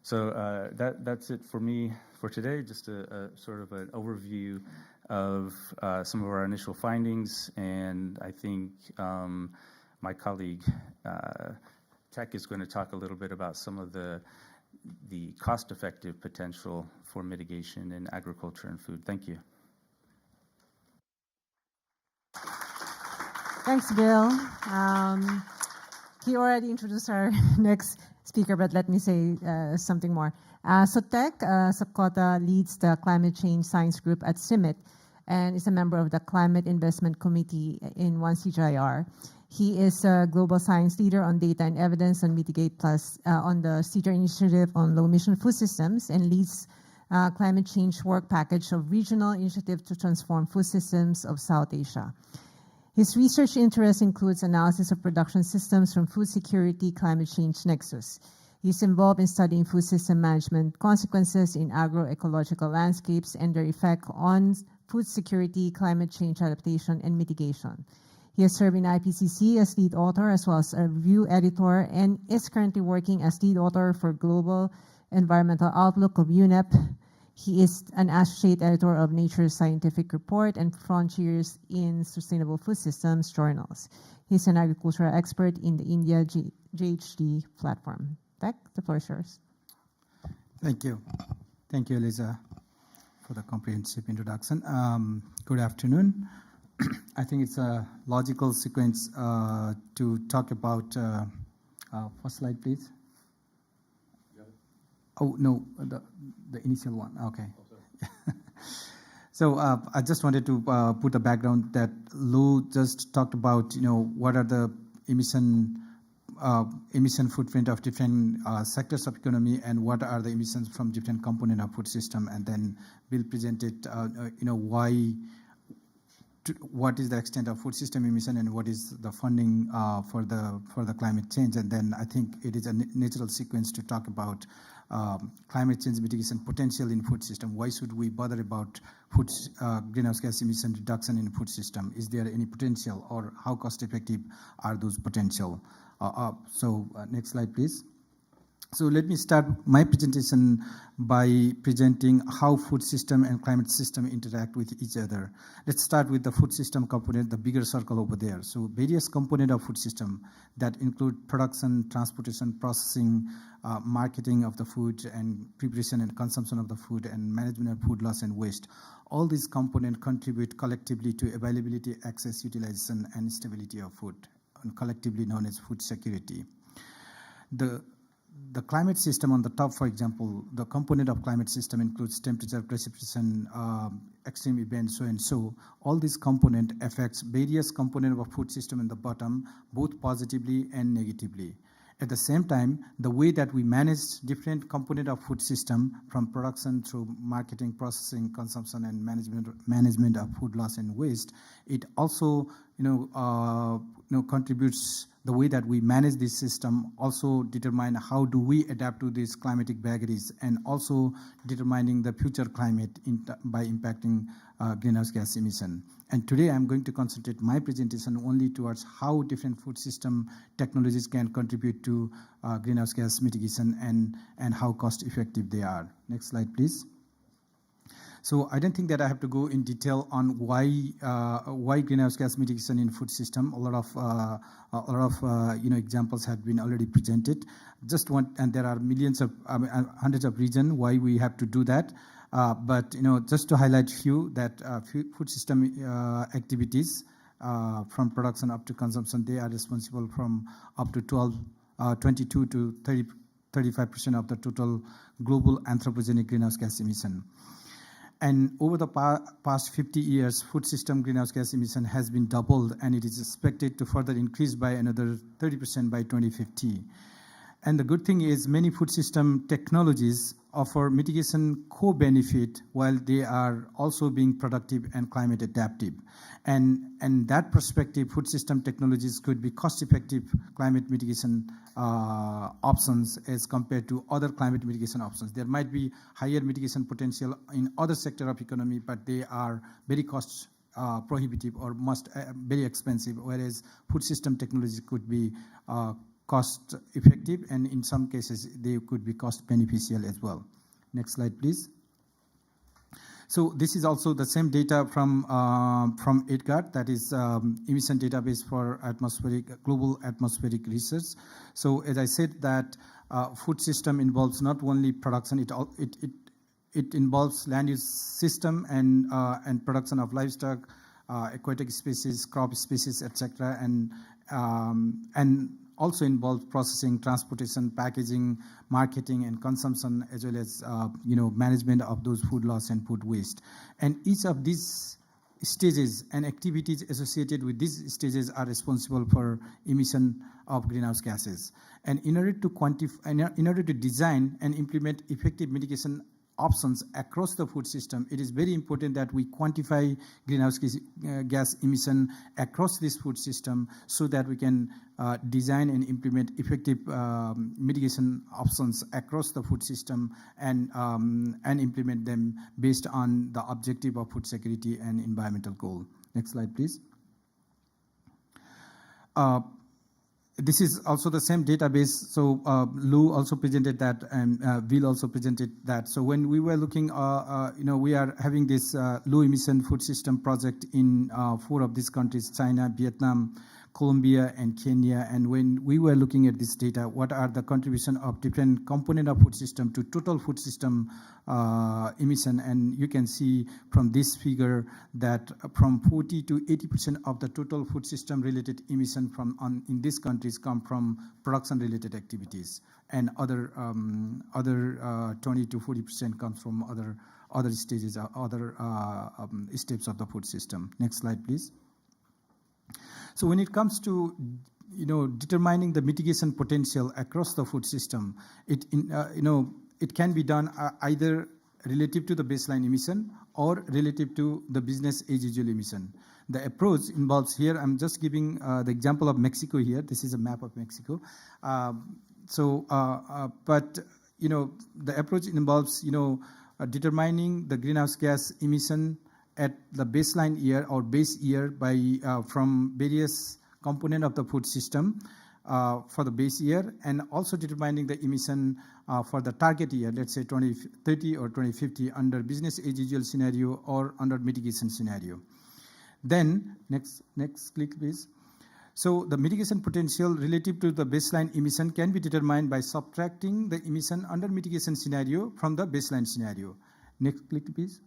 So that's it for me for today, just a sort of an overview of some of our initial findings, and I think my colleague Tech is going to talk a little bit about some of the cost-effective potential for mitigation in agriculture and food. Thank you. Thanks, Bill. He already introduced our next speaker, but let me say something more. So Tech Sapkota leads the Climate Change Science Group at CIMMYT and is a member of the Climate Investment Committee in One CGIAR. He is a global science leader on data and evidence on Mitigate Plus on the CGIAR initiative on low-emission food systems, and leads climate change work package of regional initiative to transform food systems of South Asia. His research interest includes analysis of production systems from food security climate change nexus. He's involved in studying food system management consequences in agroecological landscapes and their effect on food security, climate change adaptation, and mitigation. He has served in IPCC as lead author as well as a review editor and is currently working as lead author for Global Environmental Outlook of UNEP. He is an associate editor of Nature's Scientific Report and Frontiers in Sustainable Food Systems journals. He's an agricultural expert in the India GHG platform. Beck, the floor is yours. Thank you. Thank you, Eliza, for the comprehensive introduction. Good afternoon. I think it's a logical sequence to talk about, first slide, please. Oh, no, the initial one, okay. So I just wanted to put a background that Lou just talked about, what are the emission footprint of different sectors of economy and what are the emissions from different component of food system, and then we'll present it, what is the extent of food system emission and what is the funding for the climate change. And then I think it is a natural sequence to talk about climate change mitigation potential in food system. Why should we bother about greenhouse gas emission reduction in food system? Is there any potential, or how cost effective are those potential? Next slide, please. So let me start my presentation by presenting how food system and climate system interact with each other. Let's start with the food system component, the bigger circle over there. So various components of food system that include production, transportation, processing, marketing of the food, and preparation and consumption of the food, and management of food loss and waste. All these components contribute collectively to availability, access, utilization, and stability of food, and collectively known as food security. The climate system on the top, for example, the component of climate system includes temperature, precipitation, extreme events, so and so. All these components affects various components of a food system in the bottom, both positively and negatively. At the same time, the way that we manage different components of food system, from production through marketing, processing, consumption, and management of food loss and waste, it also contributes. The way that we manage this system also determine how do we adapt to these climatic vagaries, and also determining the future climate by impacting greenhouse gas emission. And today I'm going to concentrate my presentation only towards how different food system technologies can contribute to greenhouse gas mitigation and how cost effective they are. Next slide, please. So I don't think that I have to go in detail on why greenhouse gas mitigation in food system. A lot of examples have been already presented. And there are hundreds of reasons why we have to do that. But just to highlight few food system activities from production up to consumption, they are responsible from up to 22 to 35% of the total global anthropogenic greenhouse gas emission. And over the past 50 years, food system greenhouse gas emission has been doubled, and it is expected to further increase by another 30% by 2050. And the good thing is many food system technologies offer mitigation co-benefit while they are also being productive and climate adaptive. And that perspective, food system technologies could be cost-effective climate mitigation options as compared to other climate mitigation options. There might be higher mitigation potential in other sector of economy, but they are very cost prohibitive or very expensive, whereas food system technologies could be cost effective, and in some cases they could be cost beneficial as well. Next slide, please. So this is also the same data from ICRAF, that is emission database for global atmospheric research. So as I said, that food system involves not only production, it involves land use system and production of livestock, aquatic species, crop species, etc., and also involves processing, transportation, packaging, marketing, and consumption, as well as management of those food loss and food waste. And each of these stages and activities associated with these stages are responsible for emission of greenhouse gases. And in order to design and implement effective mitigation options across the food system, it is very important that we quantify greenhouse gas emission across this food system so that we can design and implement effective mitigation options across the food system and implement them based on the objective of food security and environmental goal. Next slide, please. This is also the same database. So Lou also presented that, and Will also presented that. So when we were looking, we are having this low emission food system project in 4 of these countries: China, Vietnam, Colombia, and Kenya. And when we were looking at this data, what are the contribution of different component of food system to total food system emission? And you can see from this figure that from 40 to 80% of the total food system related emission in these countries come from production related activities, and other 20 to 40% comes from other stages, other steps of the food system. Next slide, please. So when it comes to determining the mitigation potential across the food system, it can be done either relative to the baseline emission or relative to the business as usual emission. The approach involves here, I'm just giving the example of Mexico here. This is a map of Mexico. But the approach involves determining the greenhouse gas emission at the baseline year or base year by from various component of the food system for the base year, and also determining the emission for the target year, let's say 2030 or 2050, under business as usual scenario or under mitigation scenario. Then next click, please. So the mitigation potential relative to the baseline emission can be determined by subtracting the emission under mitigation scenario from the baseline scenario. Next click, please.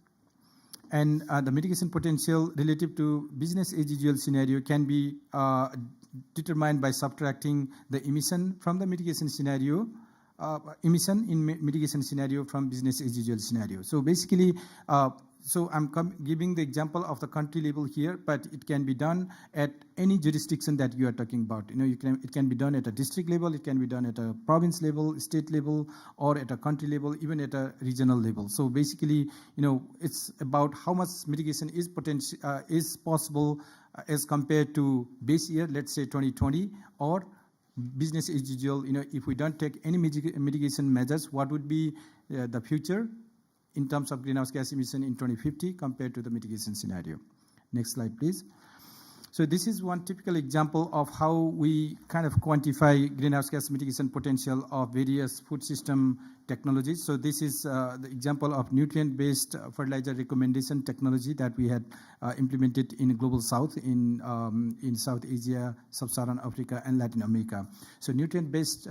And the mitigation potential relative to business as usual scenario can be determined by subtracting the emission from the mitigation scenario, emission in mitigation scenario from business as usual scenario. So basically, so I'm giving the example of the country level here, but it can be done at any jurisdiction that you are talking about. It can be done at a district level, it can be done at a province level, state level, or at a country level, even at a regional level. So basically, it's about how much mitigation is possible as compared to base year, let's say 2020, or business as usual. If we don't take any mitigation measures, what would be the future in terms of greenhouse gas emission in 2050 compared to the mitigation scenario. Next slide, please. So this is one typical example of how we kind of quantify greenhouse gas mitigation potential of various food system technologies. So this is the example of nutrient-based fertilizer recommendation technology that we had implemented in Global South, in South Asia, Sub-Saharan Africa, and Latin America. So nutrient-based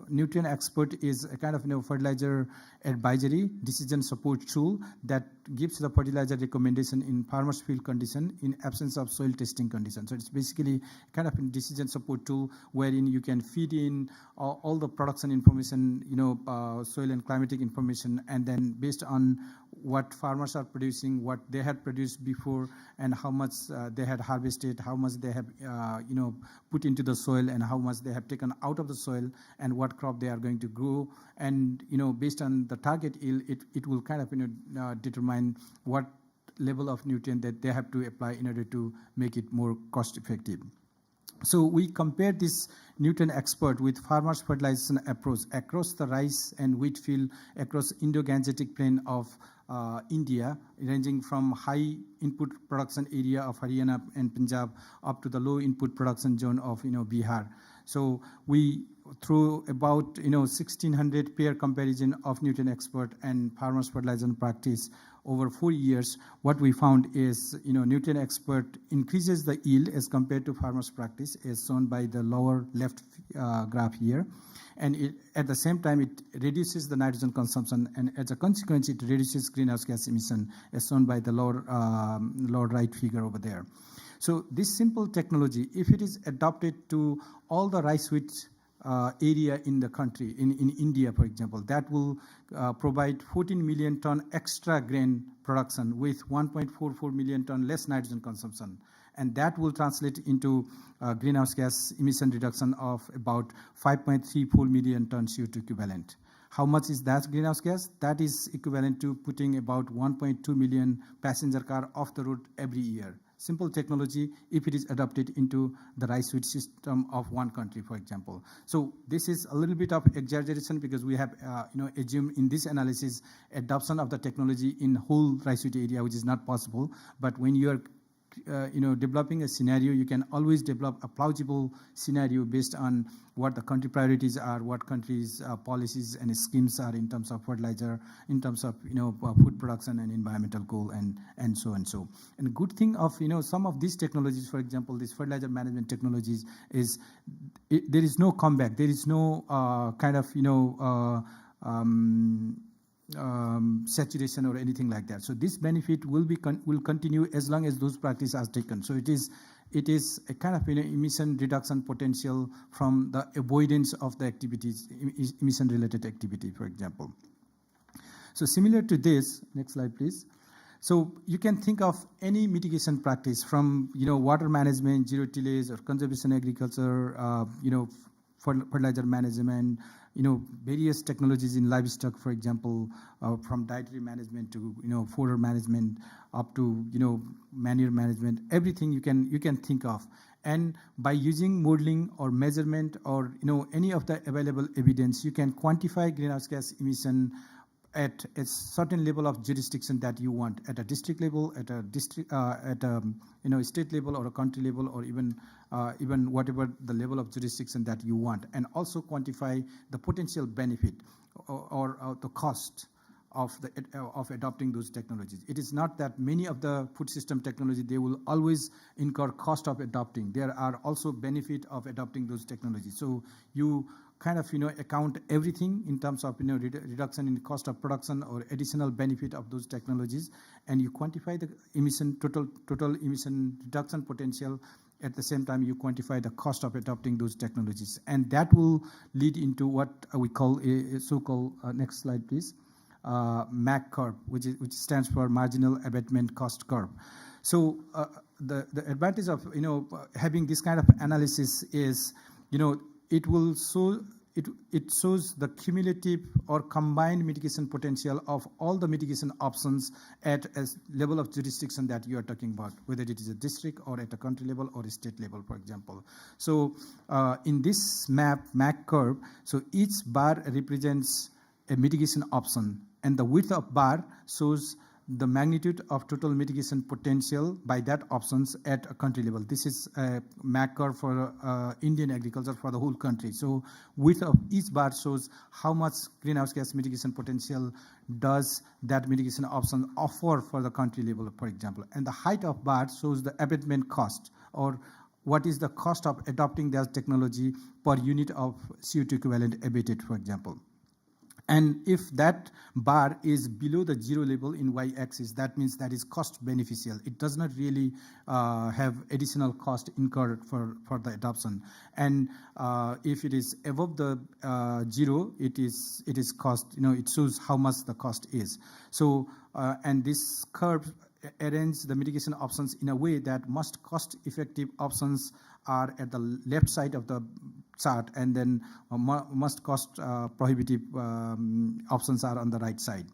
nutrient expert is a kind of fertilizer advisory decision support tool that gives the fertilizer recommendation in farmers' field condition in absence of soil testing condition. So it's basically kind of a decision support tool wherein you can feed in all the production information, soil and climatic information, and then based on what farmers are producing, what they had produced before, and how much they had harvested, how much they have put into the soil, and how much they have taken out of the soil, and what crop they are going to grow. And based on the target yield, it will kind of determine what level of nutrient that they have to apply in order to make it more cost effective. So we compared this nutrient expert with farmers' fertilization approach across the rice and wheat field across Indo-Gangetic plain of India, ranging from high input production area of Haryana and Punjab up to the low input production zone of Bihar. So we through about 1,600 pair comparison of nutrient expert and farmers' fertilization practice over 4 years, what we found is nutrient expert increases the yield as compared to farmers' practice, as shown by the lower left graph here, and at the same time it reduces the nitrogen consumption, and as a consequence it reduces greenhouse gas emission, as shown by the lower right figure over there. So this simple technology, if it is adopted to all the rice wheat area in the country, in India, for example, that will provide 14 million ton extra grain production with 1.44 million ton less nitrogen consumption. And that will translate into greenhouse gas emission reduction of about 5.34 million ton CO2 equivalent. How much is that greenhouse gas? That is equivalent to putting about 1.2 million passenger car off the road every year. Simple technology if it is adopted into the rice wheat system of one country, for example. So this is a little bit of exaggeration because we have assumed in this analysis adoption of the technology in whole rice wheat area, which is not possible. But when you are developing a scenario, you can always develop a plausible scenario based on what the country priorities are, what countries' policies and schemes are in terms of fertilizer, in terms of food production and environmental goal, and so and so. And the good thing of some of these technologies, for example, these fertilizer management technologies, is there is no comeback. There is no kind of saturation or anything like that. So this benefit will continue as long as those practices are taken. So it is a kind of emission reduction potential from the avoidance of the activities, emission related activity, for example. So similar to this, next slide please. So you can think of any mitigation practice from water management, zero tillage or conservation agriculture, fertilizer management, various technologies in livestock, for example, from dietary management to fodder management up to manure management, everything you can think of. And by using modeling or measurement or any of the available evidence, you can quantify greenhouse gas emission at a certain level of jurisdiction that you want, at a district level, at a district, at a state level or a country level, or even whatever the level of jurisdiction that you want, and also quantify the potential benefit or the cost of adopting those technologies. It is not that many of the food system technology they will always incur cost of adopting. There are also benefit of adopting those technologies. So you kind of account everything in terms of reduction in the cost of production or additional benefit of those technologies, and you quantify the emission total emission reduction potential. At the same time, you quantify the cost of adopting those technologies, and that will lead into what we call a so-called next slide please, MAC curve, which stands for marginal abatement cost curve. So the advantage of having this kind of analysis is it shows the cumulative or combined mitigation potential of all the mitigation options at a level of jurisdiction that you are talking about, whether it is a district or at a country level or a state level, for example. So in this MAC curve, so each bar represents a mitigation option, and the width of bar shows the magnitude of total mitigation potential by that options at a country level. This is a MAC curve for Indian agriculture for the whole country. So width of each bar shows how much greenhouse gas mitigation potential does that mitigation option offer for the country level, for example. And the height of bar shows the abatement cost, or what is the cost of adopting that technology per unit of CO2 equivalent abated, for example. And if that bar is below the zero level in y-axis, that means that is cost beneficial. It does not really have additional cost incurred for the adoption. And if it is above the zero, it is cost. It shows how much the cost is. So and this curve arranges the mitigation options in a way that most cost-effective options are at the left side of the chart, and then most cost prohibitive options are on the right side.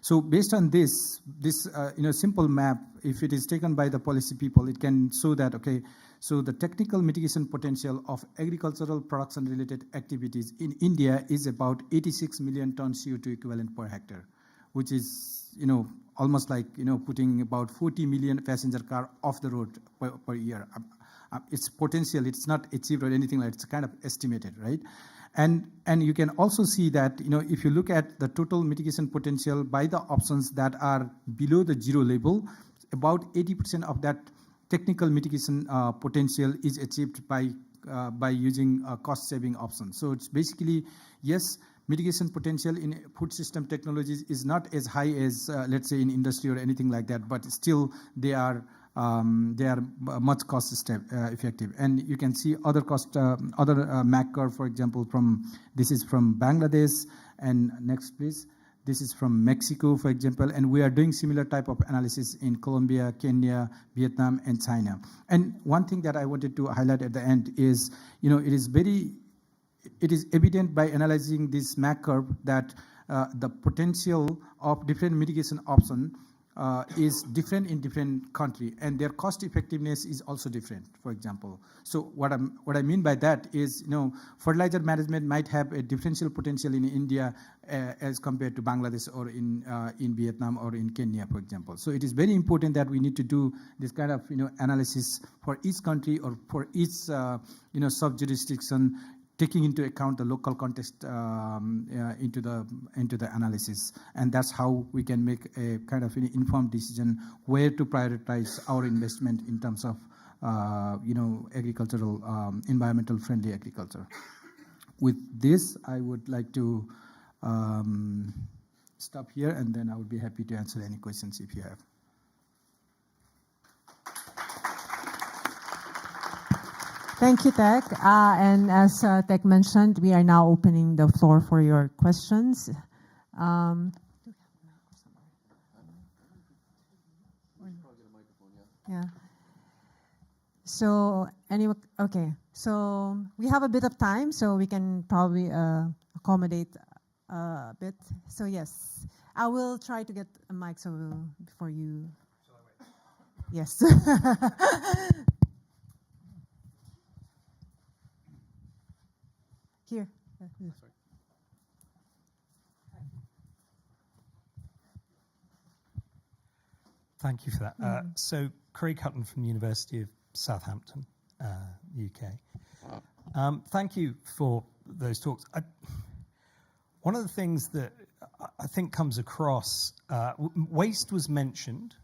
So based on this simple map, if it is taken by the policy people, it can show that, okay, so the technical mitigation potential of agricultural production related activities in India is about 86 million tons CO2 equivalent per hectare, which is almost like putting about 40 million passenger car off the road per year. It's potential, it's not achieved or anything like that. It's kind of estimated, right? And you can also see that if you look at the total mitigation potential by the options that are below the zero level, about 80% of that technical mitigation potential is achieved by using cost saving options. So it's basically, yes, mitigation potential in food system technologies is not as high as let's say in industry or anything like that, but still they are much cost effective. And you can see other MAC curve, for example, this is from Bangladesh, and next please. This is from Mexico, for example, and we are doing similar type of analysis in Colombia, Kenya, Vietnam, and China. And one thing that I wanted to highlight at the end is, it is very it is evident by analyzing this MAC curve that the potential of different mitigation option is different in different country, and their cost effectiveness is also different, for example. So what I mean by that is, fertilizer management might have a differential potential in India as compared to Bangladesh or in Vietnam or in Kenya, for example. So it is very important that we need to do this kind of analysis for each country or for each sub-jurisdiction, taking into account the local context into the analysis, and that's how we can make a kind of informed decision where to prioritize our investment in terms of agricultural, environmental friendly agriculture. With this, I would like to stop here, and then I would be happy to answer any questions if you have. Thank you, Tek. And as Tek mentioned, we are now opening the floor for your questions. Yeah. So anyway, okay. So we have a bit of time, so we can probably accommodate a bit. So yes, I will try to get a mic before you. Shall I wait? Yes. Here. Thank you for that. So Craig Hutton from the University of Southampton, UK. Thank you for those talks. One of the things that I think comes across, waste was mentioned,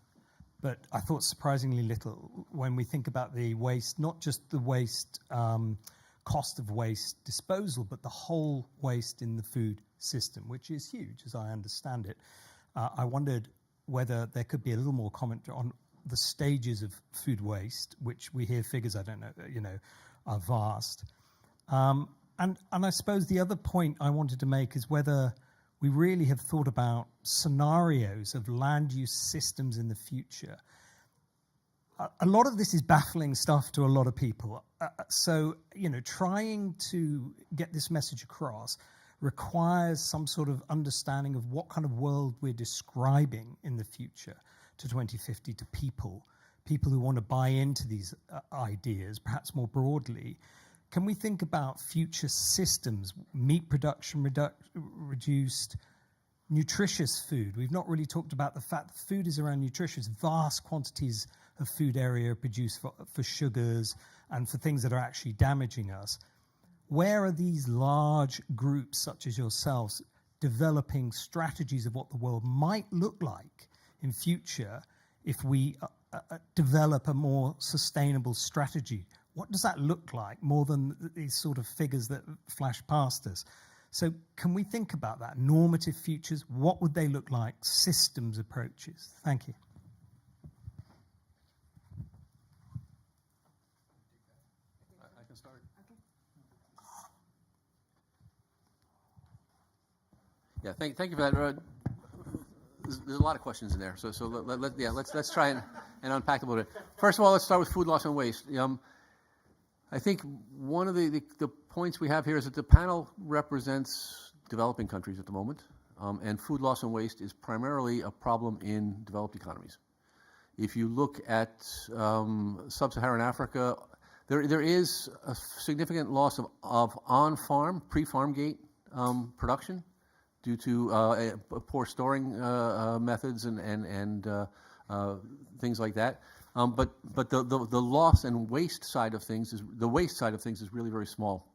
but I thought surprisingly little when we think about the waste, not just the waste cost of waste disposal, but the whole waste in the food system, which is huge, as I understand it. I wondered whether there could be a little more comment on the stages of food waste, which we hear figures, I don't know, are vast. And I suppose the other point I wanted to make is whether we really have thought about scenarios of land use systems in the future. A lot of this is baffling stuff to a lot of people. So, trying to get this message across requires some sort of understanding of what kind of world we're describing in the future to 2050 to people who want to buy into these ideas, perhaps more broadly. Can we think about future systems, meat production reduced, nutritious food? We've not really talked about the fact that food is around nutritious, vast quantities of food area produced for sugars and for things that are actually damaging us. Where are these large groups, such as yourselves, developing strategies of what the world might look like in future if we develop a more sustainable strategy? What does that look like, more than these sort of figures that flash past us? So can we think about that? Normative futures, what would they look like? Systems approaches. Thank you. I can start. Yeah, thank you for that. There's a lot of questions in there, so let's try and unpack a little bit. First of all, let's start with food loss and waste. I think one of the points we have here is that the panel represents developing countries at the moment, and food loss and waste is primarily a problem in developed economies. If you look at sub-Saharan Africa, there is a significant loss of on-farm, pre-farm gate production due to poor storing methods and things like that. But the loss and waste side of things is really very small.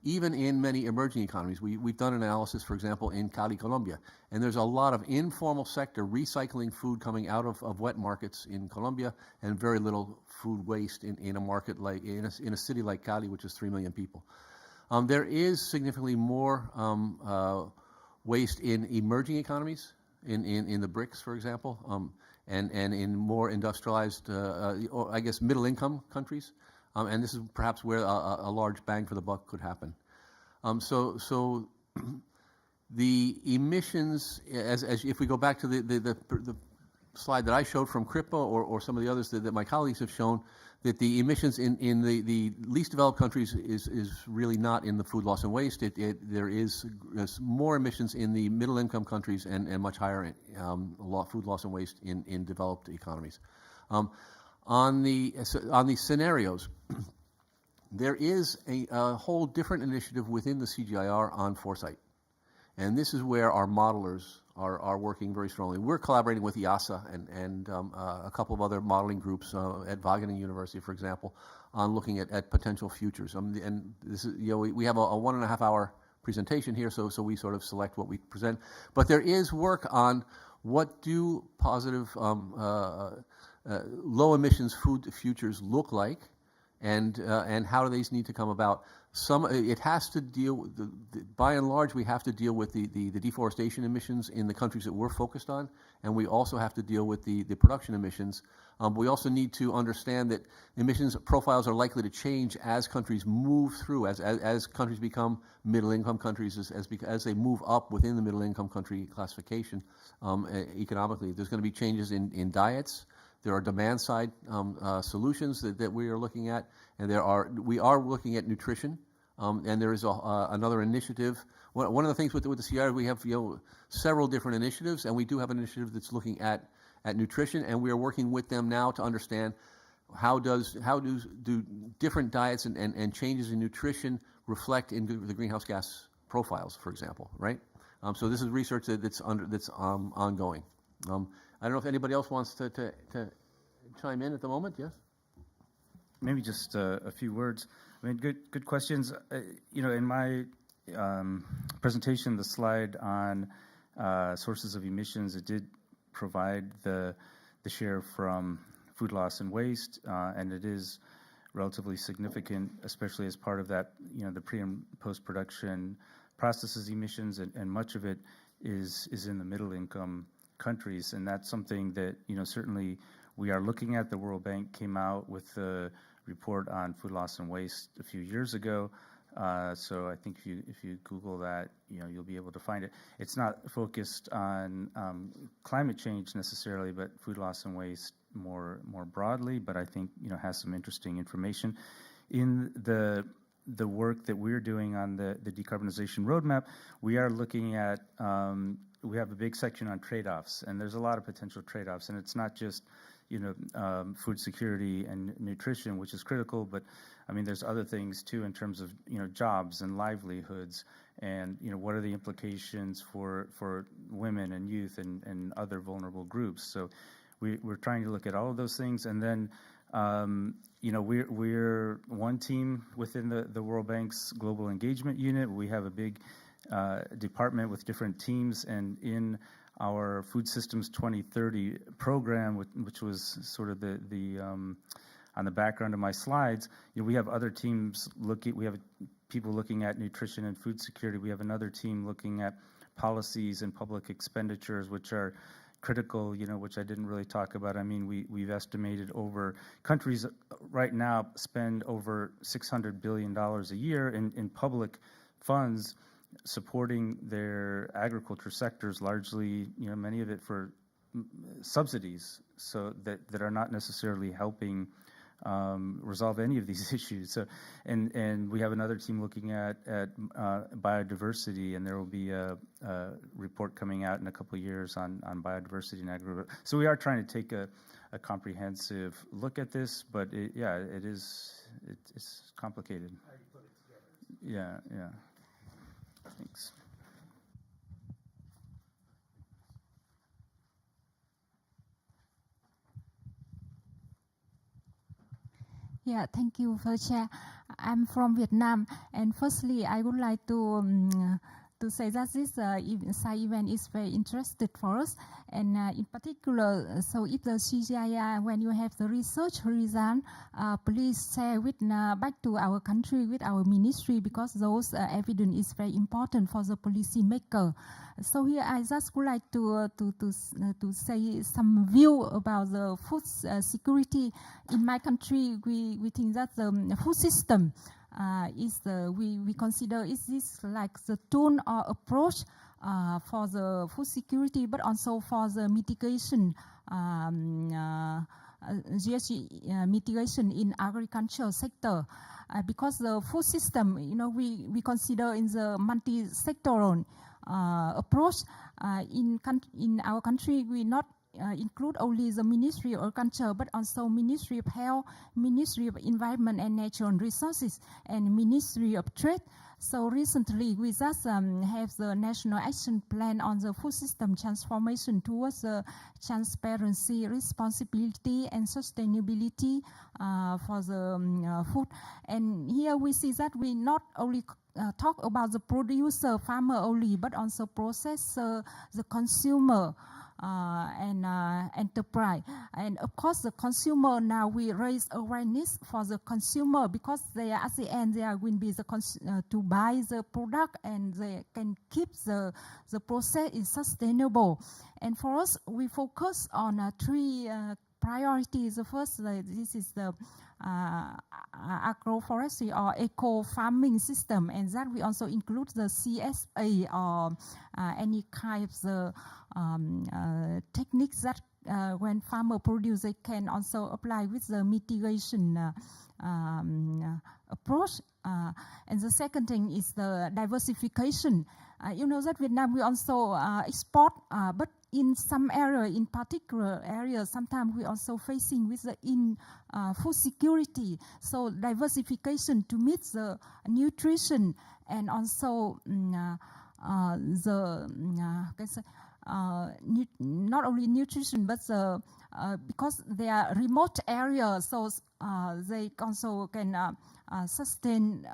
Even in many emerging economies, we've done an analysis, for example, in Cali, Colombia, and there's a lot of informal sector recycling food coming out of wet markets in Colombia, and very little food waste in a market like in a city like Cali, which is 3 million people. There is significantly more waste in emerging economies, in the BRICS, for example, and in more industrialized, or I guess middle-income countries. And this is perhaps where a large bang for the buck could happen. So the emissions, as if we go back to the slide that I showed from CRIPA or some of the others that my colleagues have shown, that the emissions in the least developed countries is really not in the food loss and waste. There is more emissions in the middle income countries and much higher food loss and waste in developed economies. On the scenarios, there is a whole different initiative within the CGIAR on foresight. And this is where our modelers are working very strongly. We're collaborating with IASA and a couple of other modeling groups at Wageningen University, for example, on looking at potential futures. And this is, we have a 1.5 hour presentation here, so we sort of select what we present. But there is work on what do positive low emissions food futures look like, and how do these need to come about. It has to deal, by and large, we have to deal with the deforestation emissions in the countries that we're focused on, and we also have to deal with the production emissions. We also need to understand that emissions profiles are likely to change as countries move through, as countries become middle-income countries, as they move up within the middle-income country classification economically. There's going to be changes in diets. There are demand-side solutions that we are looking at, and we are looking at nutrition, and there is another initiative. One of the things with the CIAR, we have several different initiatives, and we do have an initiative that's looking at nutrition, and we are working with them now to understand how do different diets and changes in nutrition reflect in the greenhouse gas profiles, for example, right? So this is research that's ongoing. I don't know if anybody else wants to chime in at the moment. Yes? Maybe just a few words. I mean, good questions. In my presentation, the slide on sources of emissions, it did provide the share from food loss and waste, and it is relatively significant, especially as part of that, the pre and post-production processes emissions, and much of it is in the middle income countries, and that's something that certainly we are looking at. The World Bank came out with a report on food loss and waste a few years ago, so I think if you Google that, you'll be able to find it. It's not focused on climate change necessarily, but food loss and waste more broadly. But I think has some interesting information in the work that we're doing on the decarbonization roadmap. We are looking at we have a big section on trade-offs, and there's a lot of potential trade-offs, and it's not just food security and nutrition, which is critical, but I mean there's other things too in terms of jobs and livelihoods, and what are the implications for women and youth and other vulnerable groups. So we're trying to look at all of those things, and then we're one team within the World Bank's Global Engagement Unit. We have a big department with different teams, and in our Food Systems 2030 program, which was sort of the on the background of my slides, we have other teams looking. We have people looking at nutrition and food security. We have another team looking at policies and public expenditures, which are critical, which I didn't really talk about. I mean, we've estimated countries right now spend over $600 billion a year in public funds supporting their agriculture sectors, largely, many of it for subsidies, so that are not necessarily helping resolve any of these issues. So, and we have another team looking at biodiversity, and there will be a report coming out in a couple of years on biodiversity and agriculture. So we are trying to take a comprehensive look at this, but it's complicated. How you put it together. Yeah. Thanks. Yeah, thank you, First Chair. I'm from Vietnam, and firstly, I would like to say that this side event is very interesting for us, and in particular, so if the CGIAR, when you have the research result, please share with back to our country with our ministry, because those evidence is very important for the policy maker. So here I just would like to say some view about the food security in my country. We think that the food system we consider is this like the tool or approach for the food security, but also for the mitigation GHG mitigation in agricultural sector. Because the food system, we consider in the multi-sectoral approach. In our country, we not include only the Ministry of Agriculture, but also Ministry of Health, Ministry of Environment and Natural Resources, and Ministry of Trade. So recently, we just have the National Action Plan on the food system transformation towards transparency, responsibility, and sustainability for the food. And here we see that we not only talk about the producer, farmer only, but also processor, the consumer, and enterprise. And of course, the consumer, now we raise awareness for the consumer, because they are, at the end, they are going to be to buy the product, and they can keep the process is sustainable. And for us, we focus on three priorities. The first, this is the agroforestry or eco-farming system, and that we also include the CSA or any kinds of techniques that when farmer produce, they can also apply with the mitigation approach. And the second thing is the diversification. You know that Vietnam, we also export, but in some area, in particular areas, sometimes we also facing with the food security. So diversification to meet the nutrition and also not only nutrition, but because they are remote areas, so they also can sustain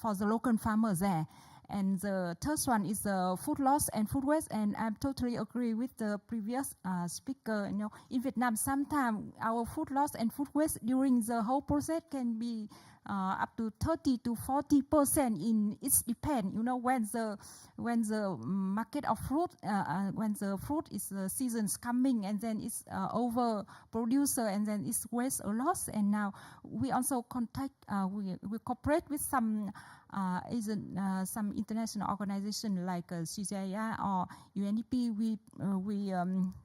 for the local farmers there. And the third one is food loss and food waste. And I totally agree with the previous speaker. In Vietnam, sometimes our food loss and food waste during the whole process can be up to 30 to 40%. It depends. When the market of fruit, when the fruit is the season's coming, and then it's over producer, and then it's waste or loss. And now we also we cooperate with some international organization like CGIAR or UNDP.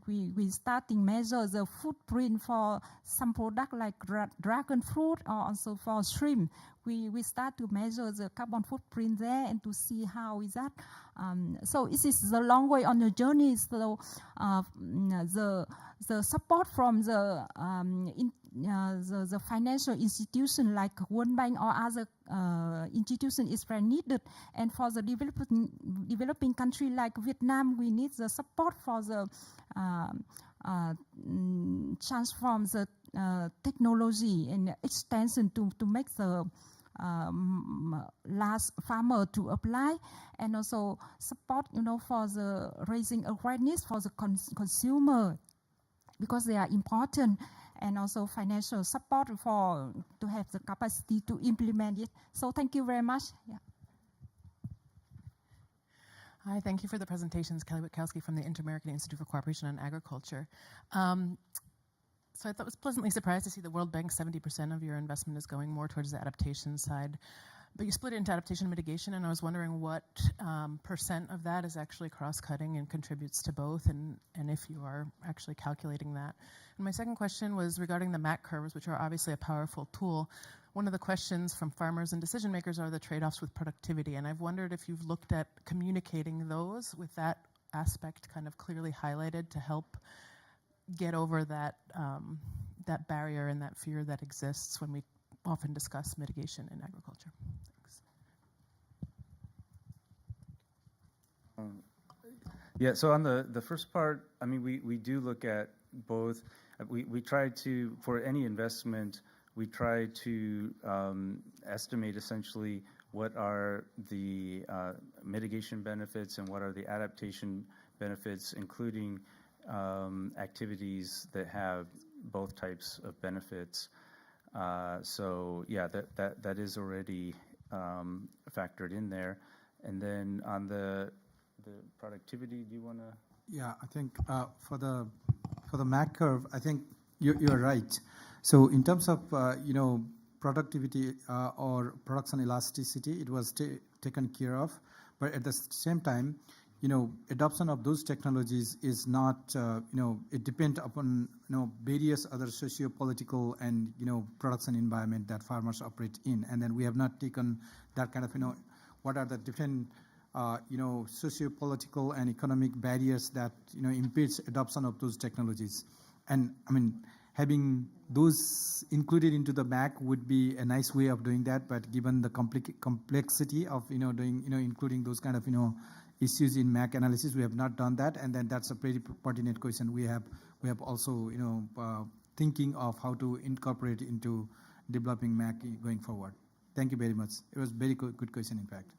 We starting measure the footprint for some product like dragon fruit, or also for shrimp. We start to measure the carbon footprint there and to see how is that. So it is a long way on the journey. So the support from the financial institution like World Bank or other institution is very needed. And for the developing country like Vietnam, we need the support for the transform the technology and extension to make the last farmer to apply, and also support, for the raising awareness for the consumer, because they are important, and also financial support to have the capacity to implement it. So thank you very much. Yeah. Hi, thank you for the presentations. Kelly Witkowski from the Inter-American Institute for Cooperation on Agriculture. So I was pleasantly surprised to see the World Bank 70% of your investment is going more towards the adaptation side. But you split it into adaptation and mitigation, and I was wondering what percent of that is actually cross-cutting and contributes to both, and if you are actually calculating that. And my second question was regarding the MAC curves, which are obviously a powerful tool. One of the questions from farmers and decision makers are the trade-offs with productivity, and I've wondered if you've looked at communicating those with that aspect kind of clearly highlighted to help get over that that barrier and that fear that exists when we often discuss mitigation in agriculture. Thanks. Yeah, so on the first part, I mean, we do look at both. We try to, for any investment, we try to estimate essentially what are the mitigation benefits and what are the adaptation benefits, including activities that have both types of benefits. So yeah, that is already factored in there. And then on the productivity, do you want to? Yeah, I think for the MAC curve, I think you're right. So in terms of productivity or production elasticity, it was taken care of. But at the same time, adoption of those technologies is not, it depends upon, various other socio-political and, production environment that farmers operate in. And then we have not taken that kind of, what are the different, socio-political and economic barriers that, impedes adoption of those technologies. And I mean, having those included into the MAC would be a nice way of doing that. But given the complexity of, doing, including those kind of, issues in MAC analysis, we have not done that, and then that's a pretty pertinent question. We have also thinking of how to incorporate into developing MAC going forward. Thank you very much. It was very good question, in fact.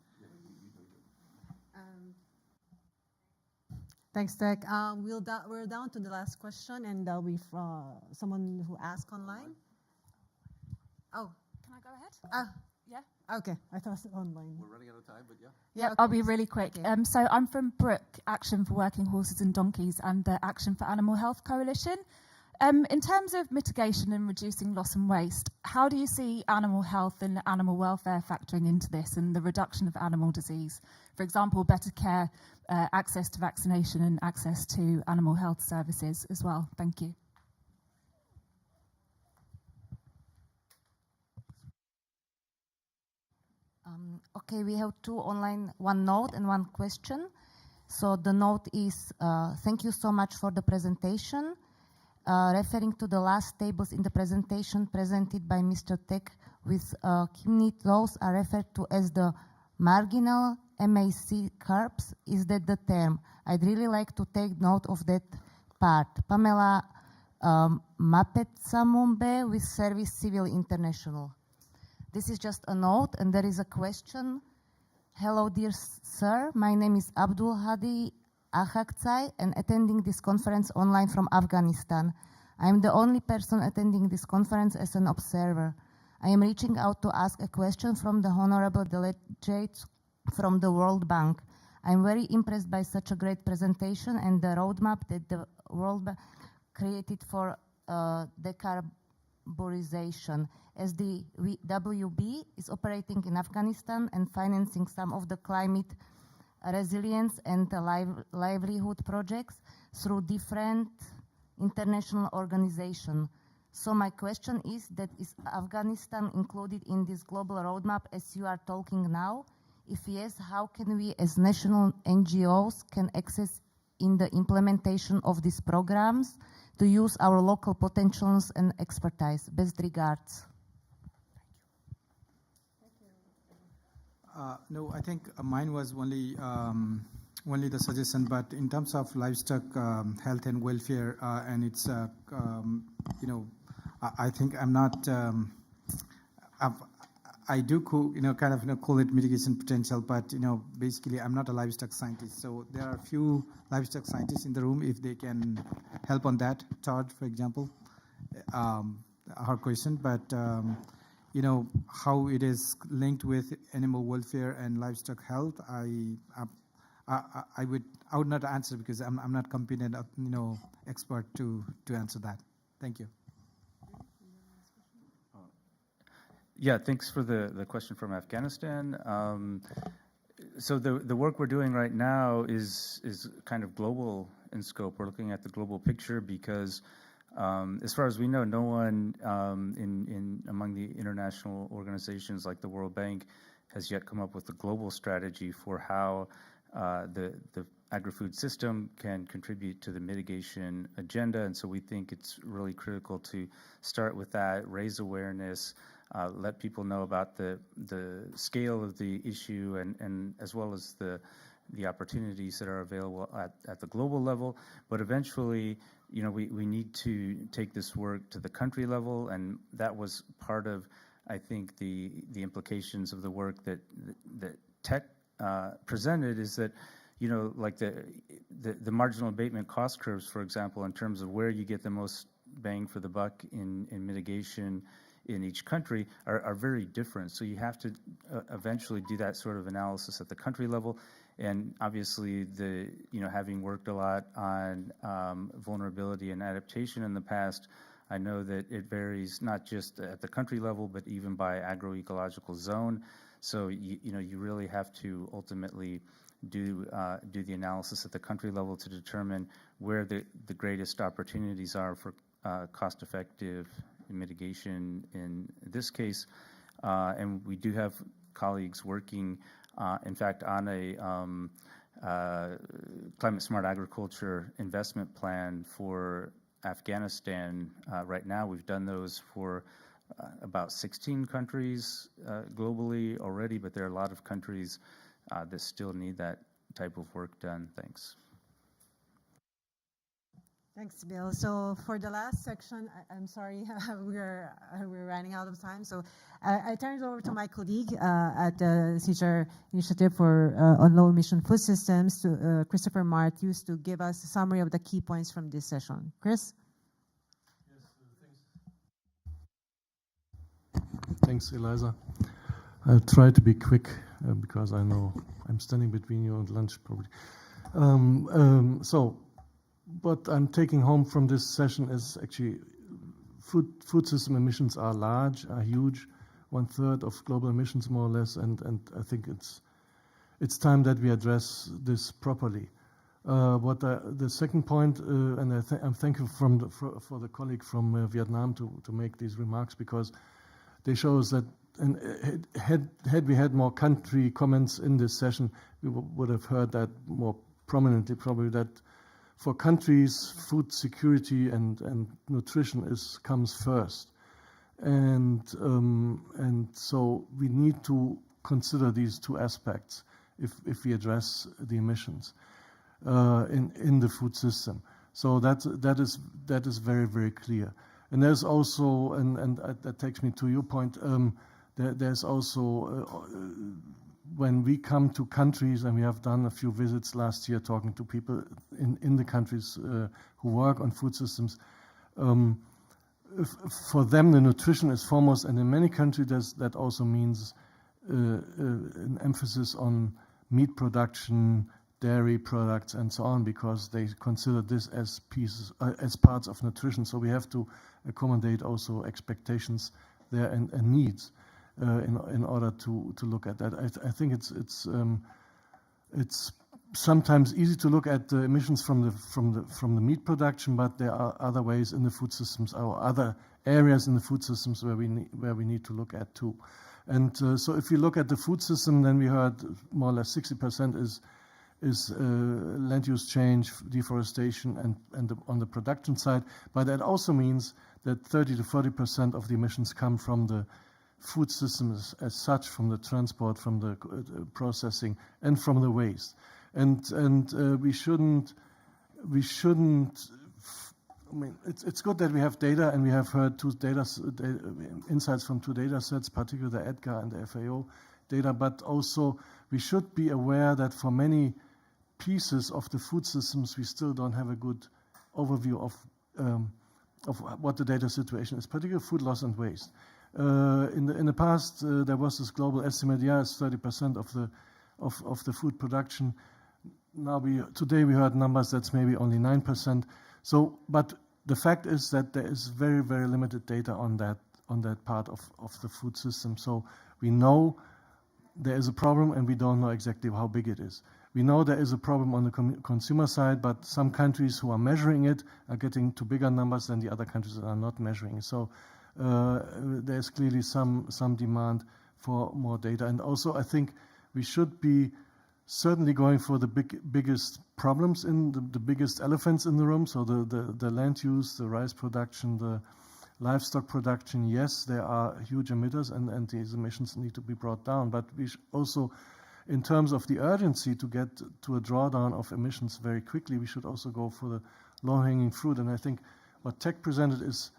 Thanks, Tech. We're down to the last question, and there'll be someone who asked online. Oh, can I go ahead? Yeah. Okay. I thought it was online. We're running out of time, but yeah. Yeah, okay. I'll be really quick. Okay. So I'm from Brook, Action for Working Horses and Donkeys, and the Action for Animal Health Coalition. In terms of mitigation and reducing loss and waste, how do you see animal health and animal welfare factoring into this and the reduction of animal disease? For example, better care, access to vaccination and access to animal health services as well. Thank you. Okay, we have two online, one note and one question. So the note is, thank you so much for the presentation. Referring to the last tables in the presentation presented by Mr. Tech with kidney, those are referred to as the marginal MAC curves. Is that the term? I'd really like to take note of that part. Pamela Mapetsamumbe with Service Civil International. This is just a note, and there is a question. Hello, dear sir. My name is Abdul Hadi Akhakzai and attending this conference online from Afghanistan. I am the only person attending this conference as an observer. I am reaching out to ask a question from the honorable delegates from the World Bank. I am very impressed by such a great presentation and the roadmap that the World Bank created for decarbonization, as the WB is operating in Afghanistan and financing some of the climate resilience and livelihood projects through different international organizations. So my question is that is Afghanistan included in this global roadmap as you are talking now? If yes, how can we as national NGOs can access in the implementation of these programs to use our local potentials and expertise? Best regards. No, I think mine was only the suggestion, but in terms of livestock health and welfare, and it's, I think I'm not, I do kind of call it mitigation potential, but basically I'm not a livestock scientist. So there are a few livestock scientists in the room if they can help on that. Todd, for example, her question, but how it is linked with animal welfare and livestock health, I would not answer because I'm not competent expert to answer that. Thank you. Yeah, thanks for the question from Afghanistan. So the work we're doing right now is kind of global in scope. We're looking at the global picture because as far as we know, no one among the international organizations like the World Bank has yet come up with a global strategy for how the agri-food system can contribute to the mitigation agenda. And so we think it's really critical to start with that, raise awareness, let people know about the scale of the issue and as well as the opportunities that are available at the global level. But eventually, we need to take this work to the country level, and that was part of, I think, the implications of the work that Tech presented is that, like the marginal abatement cost curves, for example, in terms of where you get the most bang for the buck in mitigation in each country are very different. So you have to eventually do that sort of analysis at the country level. And obviously, having worked a lot on vulnerability and adaptation in the past, I know that it varies not just at the country level, but even by agroecological zone. So you really have to ultimately do the analysis at the country level to determine where the greatest opportunities are for cost-effective mitigation in this case. And we do have colleagues working, in fact, on a climate smart agriculture investment plan for Afghanistan. Right now, we've done those for about 16 countries globally already, but there are a lot of countries that still need that type of work done. Thanks. Thanks, Bill. So for the last section, I'm sorry, we're running out of time. So I turn it over to my colleague at the CGIAR Initiative for on Low Emission Food Systems, to Christopher Matthews, to give us a summary of the key points from this session. Chris? Yes, thanks, Eliza. I'll try to be quick because I know I'm standing between you and lunch probably. So what I'm taking home from this session is actually food system emissions are large, are huge, 1/3 of global emissions more or less, and I think it's time that we address this properly. The second point, and I'm thankful for the colleague from Vietnam to make these remarks, because they show us that, and had we had more country comments in this session, we would have heard that more prominently, probably, that for countries, food security and nutrition comes first, and so we need to consider these two aspects if we address the emissions in the food system. So that is very, very clear. And there's also, and that takes me to your point. There's also when we come to countries, and we have done a few visits last year talking to people in the countries who work on food systems, for them the nutrition is foremost, and in many countries that also means an emphasis on meat production, dairy products, and so on, because they consider this as parts of nutrition. So we have to accommodate also expectations there and needs in order to look at that. I think it's sometimes easy to look at the emissions from the meat production, but there are other ways in the food systems, or other areas in the food systems where we need to look at too. And so if you look at the food system, then we heard more or less 60% is land use change, deforestation, and on the production side. But that also means that 30 to 40% of the emissions come from the food systems as such, from the transport, from the processing, and from the waste. And we shouldn't. I mean, it's good that we have data, and we have heard insights from two data sets, particularly the EDGAR and the FAO data. But also, we should be aware that for many pieces of the food systems, we still don't have a good overview of what the data situation is, particularly food loss and waste. In the past, there was this global estimate. Yeah, it's 30% of the food production. Now today we heard numbers that's maybe only 9%. So, but the fact is that there is very, very limited data on that part of the food system. So we know there is a problem, and we don't know exactly how big it is. We know there is a problem on the consumer side, but some countries who are measuring it are getting to bigger numbers than the other countries that are not measuring it. So there's clearly some demand for more data. And also, I think we should be certainly going for the biggest problems, in the biggest elephants in the room. So the land use, the rice production, the livestock production. Yes, there are huge emitters, and these emissions need to be brought down. But we also, in terms of the urgency to get to a drawdown of emissions very quickly, we should also go for the low-hanging fruit. And I think what Tech presented is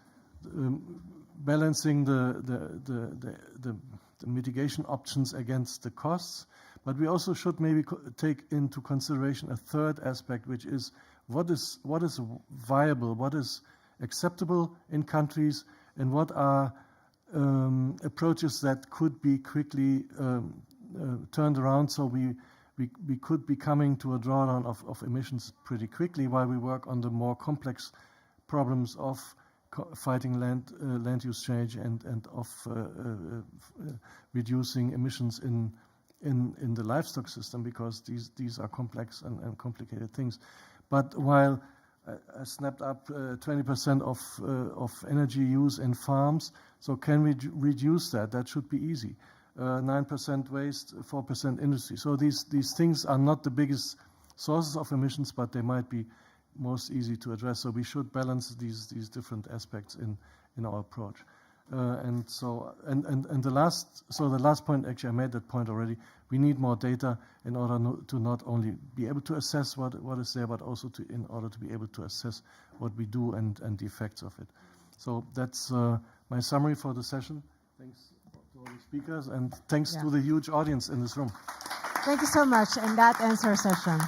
balancing the mitigation options against the costs. But we also should maybe take into consideration a third aspect, which is what is viable, what is acceptable in countries, and what are approaches that could be quickly turned around, so we could be coming to a drawdown of emissions pretty quickly, while we work on the more complex problems of fighting land use change and of reducing emissions in the livestock system, because these are complex and complicated things. But while I snapped up 20% of energy use in farms, so can we reduce that? That should be easy. 9% waste, 4% industry. So these things are not the biggest sources of emissions, but they might be most easy to address. So we should balance these different aspects in our approach. And the last point, actually, I made that point already. We need more data in order to not only be able to assess what is there, but also in order to be able to assess what we do and the effects of it. So that's my summary for the session. Thanks to all the speakers, and thanks to the huge audience in this room. Thank you so much, and that ends our session.